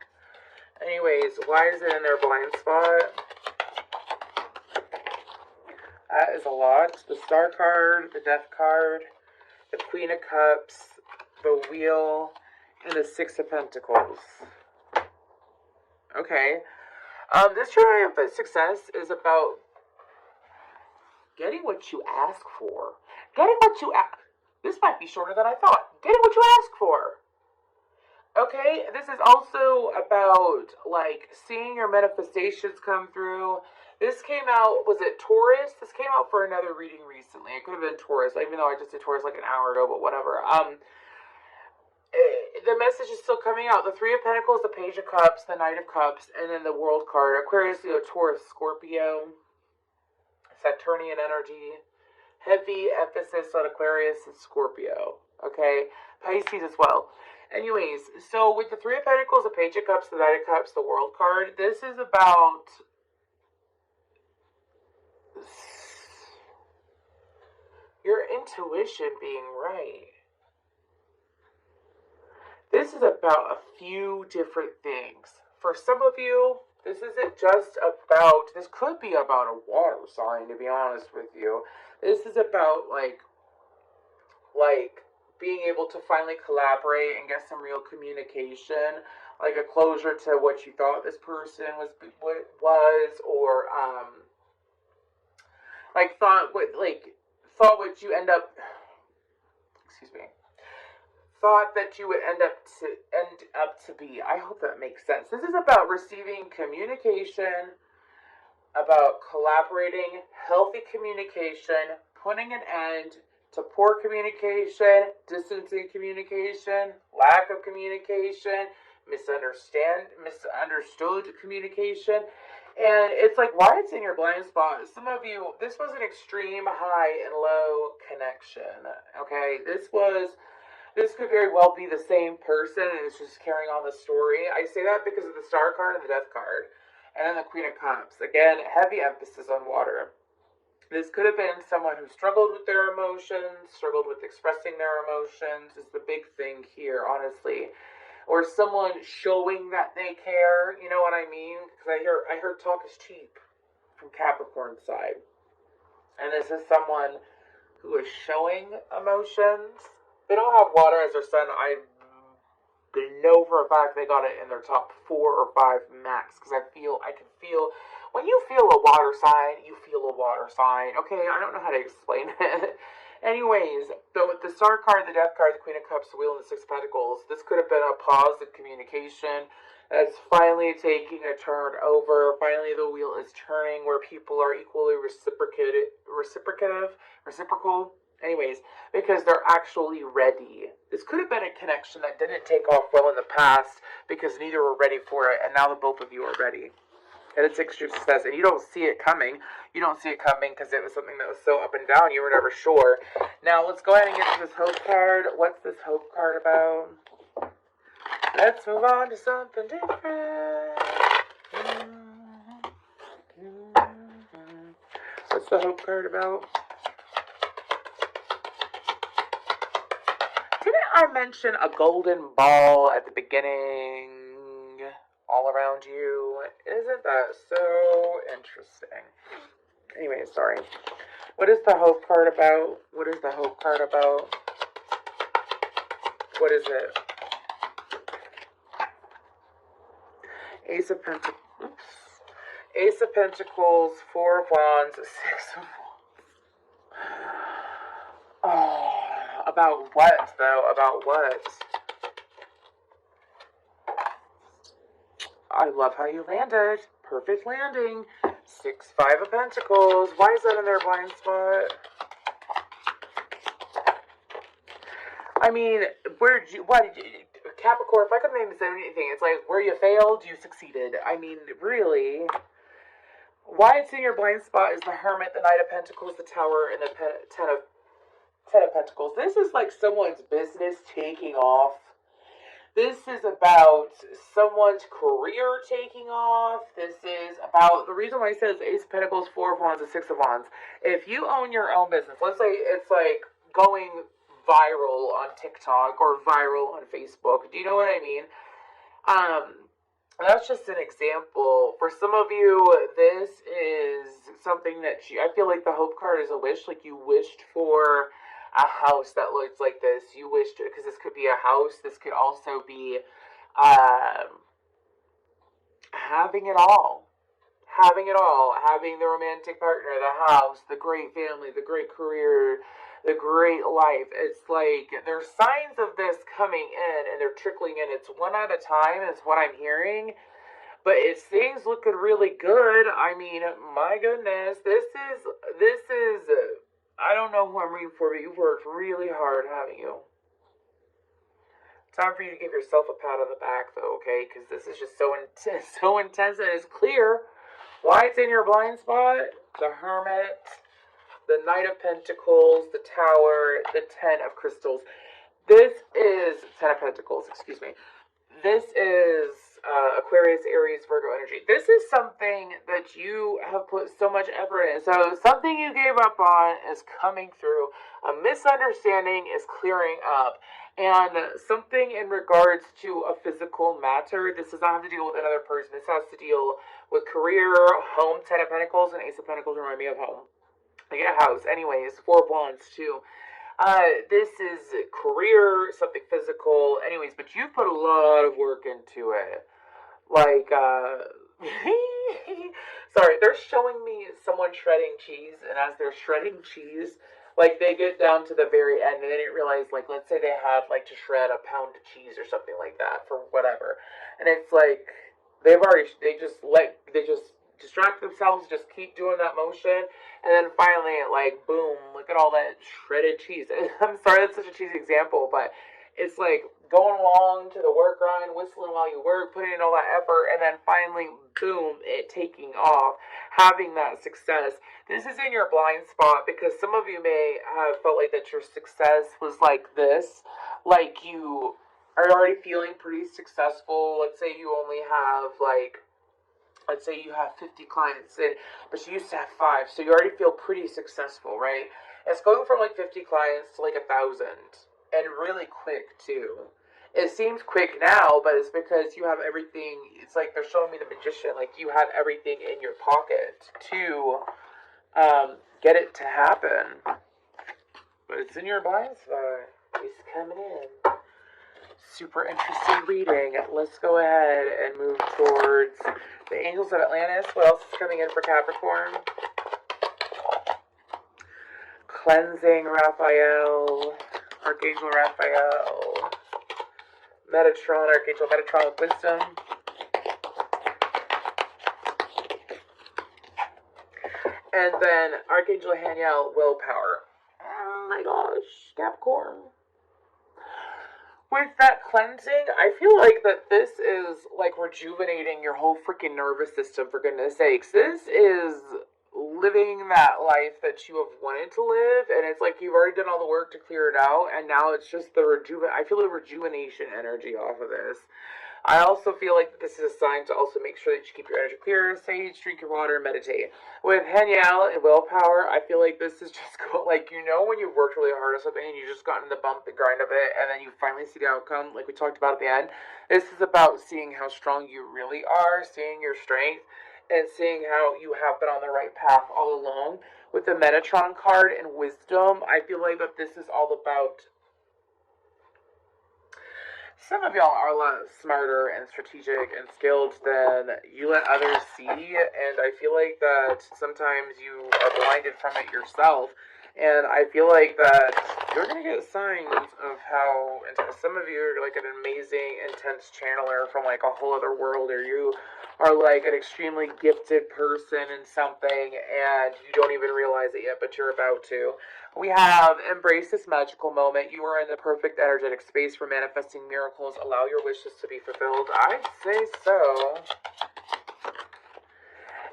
Anyways, why is it in their blind spot? That is a lot. The Star card, the Death card, the Queen of Cups, the Wheel, and the Six of Pentacles. Okay. This triumphant success is about getting what you ask for. Getting what you ask. This might be shorter than I thought. Getting what you ask for. Okay, this is also about, like, seeing your manifestations come through. This came out, was it Taurus? This came out for another reading recently. It could have been Taurus, even though I just did Taurus like an hour ago, but whatever. The message is still coming out. The Three of Pentacles, the Page of Cups, the Knight of Cups, and then the World card. Aquarius, Leo, Taurus, Scorpio, Saturnian energy. Heavy emphasis on Aquarius and Scorpio. Okay? Pisces as well. Anyways, so with the Three of Pentacles, the Page of Cups, the Knight of Cups, the World card, this is about your intuition being right. This is about a few different things. For some of you, this isn't just about, this could be about a water sign, to be honest with you. This is about, like being able to finally collaborate and get some real communication, like a closure to what you thought this person was, or, thought what you end up, thought that you would end up to be. I hope that makes sense. This is about receiving communication, about collaborating, healthy communication, putting an end to poor communication, distancing communication, lack of communication, misunderstood communication. And it's like, why it's in your blind spot. Some of you, this was an extreme high and low connection. Okay, this was This could very well be the same person and it's just carrying on the story. I say that because of the Star card and the Death card. And then the Queen of Cups. Again, heavy emphasis on water. This could have been someone who struggled with their emotions, struggled with expressing their emotions, is the big thing here, honestly. Or someone showing that they care, you know what I mean? Because I heard talk is cheap from Capricorn side. And this is someone who is showing emotions. They don't have water as their sun. I know for a fact they got it in their top 4 or 5 max, because I can feel, when you feel a water sign, you feel a water sign. Okay, I don't know how to explain it. Anyways, but with the Star card, the Death card, the Queen of Cups, the Wheel, and the Six of Pentacles, this could have been a pause in communication that's finally taking a turn over. Finally, the wheel is turning where people are equally reciprocal. Anyways, because they're actually ready. This could have been a connection that didn't take off well in the past because neither were ready for it, and now the both of you are ready. And it's extreme success, and you don't see it coming. You don't see it coming because it was something that was so up and down, you were never sure. Now, let's go ahead and get to this Hope card. What's this Hope card about? Let's move on to something different. What's the Hope card about? Didn't I mention a golden ball at the beginning? All around you. Isn't that so interesting? Anyway, sorry. What is the Hope card about? What is the Hope card about? What is it? Ace of Pentacles. Oops. Ace of Pentacles, 4 of Wands, 6 of Wands. Oh, about what, though? About what? I love how you landed. Perfect landing. 6, 5 of Pentacles. Why is that in their blind spot? I mean, Capricorn, if I could name this anything, it's like, where you failed, you succeeded. I mean, really. Why it's in your blind spot is the Hermit, the Knight of Pentacles, the Tower, and the Ten of Pentacles. This is like someone's business taking off. This is about someone's career taking off. This is about, the reason why I said it's Ace of Pentacles, 4 of Wands, and 6 of Wands. If you own your own business, let's say it's like going viral on TikTok or viral on Facebook. Do you know what I mean? That's just an example. For some of you, this is something that I feel like the Hope card is a wish. Like you wished for a house that looks like this. You wished, because this could be a house. This could also be having it all. Having it all. Having the romantic partner, the house, the great family, the great career, the great life. It's like there's signs of this coming in and they're trickling in. It's one at a time is what I'm hearing. But it's things looking really good. I mean, my goodness, this is I don't know who I'm reading for, but you've worked really hard, haven't you? Time for you to give yourself a pat on the back, though, okay? Because this is just so intense, and it's clear why it's in your blind spot. The Hermit, the Knight of Pentacles, the Tower, the Ten of Crystals. This is Ten of Pentacles, excuse me. This is Aquarius, Aries, Virgo energy. This is something that you have put so much effort in. So something you gave up on is coming through. A misunderstanding is clearing up. And something in regards to a physical matter. This does not have to deal with another person. This has to deal with career, home. Ten of Pentacles and Ace of Pentacles remind me of home. I get a house. Anyways, 4 of Wands too. This is career, something physical. Anyways, but you've put a lot of work into it. Like, sorry, they're showing me someone shredding cheese, and as they're shredding cheese, like, they get down to the very end, and they didn't realize, like, let's say they had, like, to shred a pound of cheese or something like that, for whatever. And it's like, they just distract themselves, just keep doing that motion, and then finally, like, boom, look at all that shredded cheese. I'm sorry, that's such a cheesy example, but it's like going along to the work grind, whistling while you work, putting in all that effort, and then finally, boom, it taking off, having that success. This is in your blind spot because some of you may have felt like that your success was like this, like you are already feeling pretty successful. Let's say you only have let's say you have 50 clients, but you used to have 5, so you already feel pretty successful, right? It's going from like 50 clients to like 1,000, and really quick too. It seems quick now, but it's because you have everything. It's like they're showing me the magician, like you have everything in your pocket to get it to happen. But it's in your blind spot. It's coming in. Super interesting reading. Let's go ahead and move towards the Angels of Atlantis. What else is coming in for Capricorn? Cleansing Raphael. Archangel Raphael. Metatron, Archangel Metatron with wisdom. And then Archangel Haniel, willpower. Oh my gosh, Capricorn. With that cleansing, I feel like that this is like rejuvenating your whole freaking nervous system, for goodness sakes. This is living that life that you have wanted to live, and it's like you've already done all the work to clear it out, and now it's just the I feel the rejuvenation energy off of this. I also feel like this is a sign to also make sure that you keep your energy clear, sage, drink your water, meditate. With Haniel and willpower, I feel like this is just like, you know, when you've worked really hard on something and you just gotten the bump and grind of it, and then you finally see the outcome, like we talked about at the end. This is about seeing how strong you really are, seeing your strength, and seeing how you have been on the right path all along. With the Metatron card and wisdom, I feel like that this is all about. Some of y'all are a lot smarter and strategic and skilled than you let others see, and I feel like that sometimes you are blinded from it yourself, and I feel like that you're going to get signs of how, some of you are like an amazing, intense channeler from like a whole other world, or you are like an extremely gifted person in something, and you don't even realize it yet, but you're about to. We have embrace this magical moment. You are in the perfect energetic space for manifesting miracles. Allow your wishes to be fulfilled. I say so.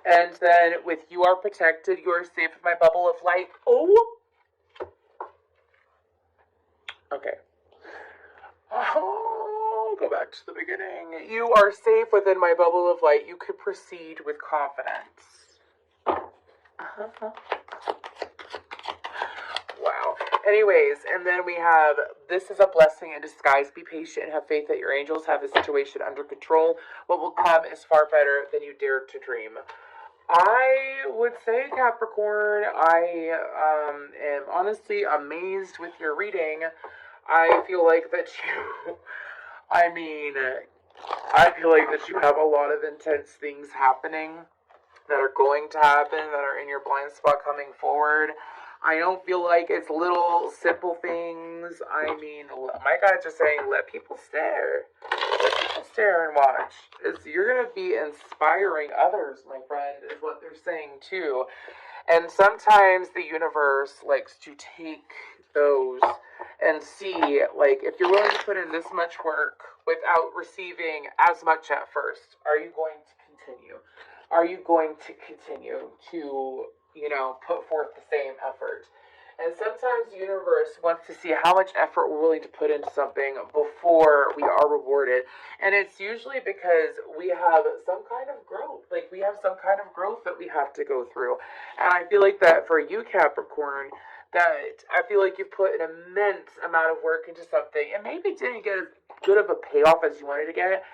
And then with you are protected, you are safe in my bubble of light. Oh! Okay. Oh, go back to the beginning. You are safe within my bubble of light. You could proceed with confidence. Wow. Anyways, and then we have, this is a blessing in disguise. Be patient and have faith that your angels have the situation under control. What will come is far better than you dared to dream. I would say, Capricorn, I am honestly amazed with your reading. I feel like that you, I feel like that you have a lot of intense things happening that are going to happen, that are in your blind spot coming forward. I don't feel like it's little simple things. I mean, my guides are saying, let people stare. Let people stare and watch. You're going to be inspiring others, my friend, is what they're saying too. And sometimes the universe likes to take those and see, like, if you're willing to put in this much work without receiving as much at first, are you going to continue? Are you going to continue to, you know, put forth the same effort? And sometimes the universe wants to see how much effort we're willing to put into something before we are rewarded. And it's usually because we have some kind of growth. Like, we have some kind of growth that we have to go through. And I feel like that for you, Capricorn, that I feel like you've put an immense amount of work into something and maybe didn't get as good of a payoff as you wanted to get.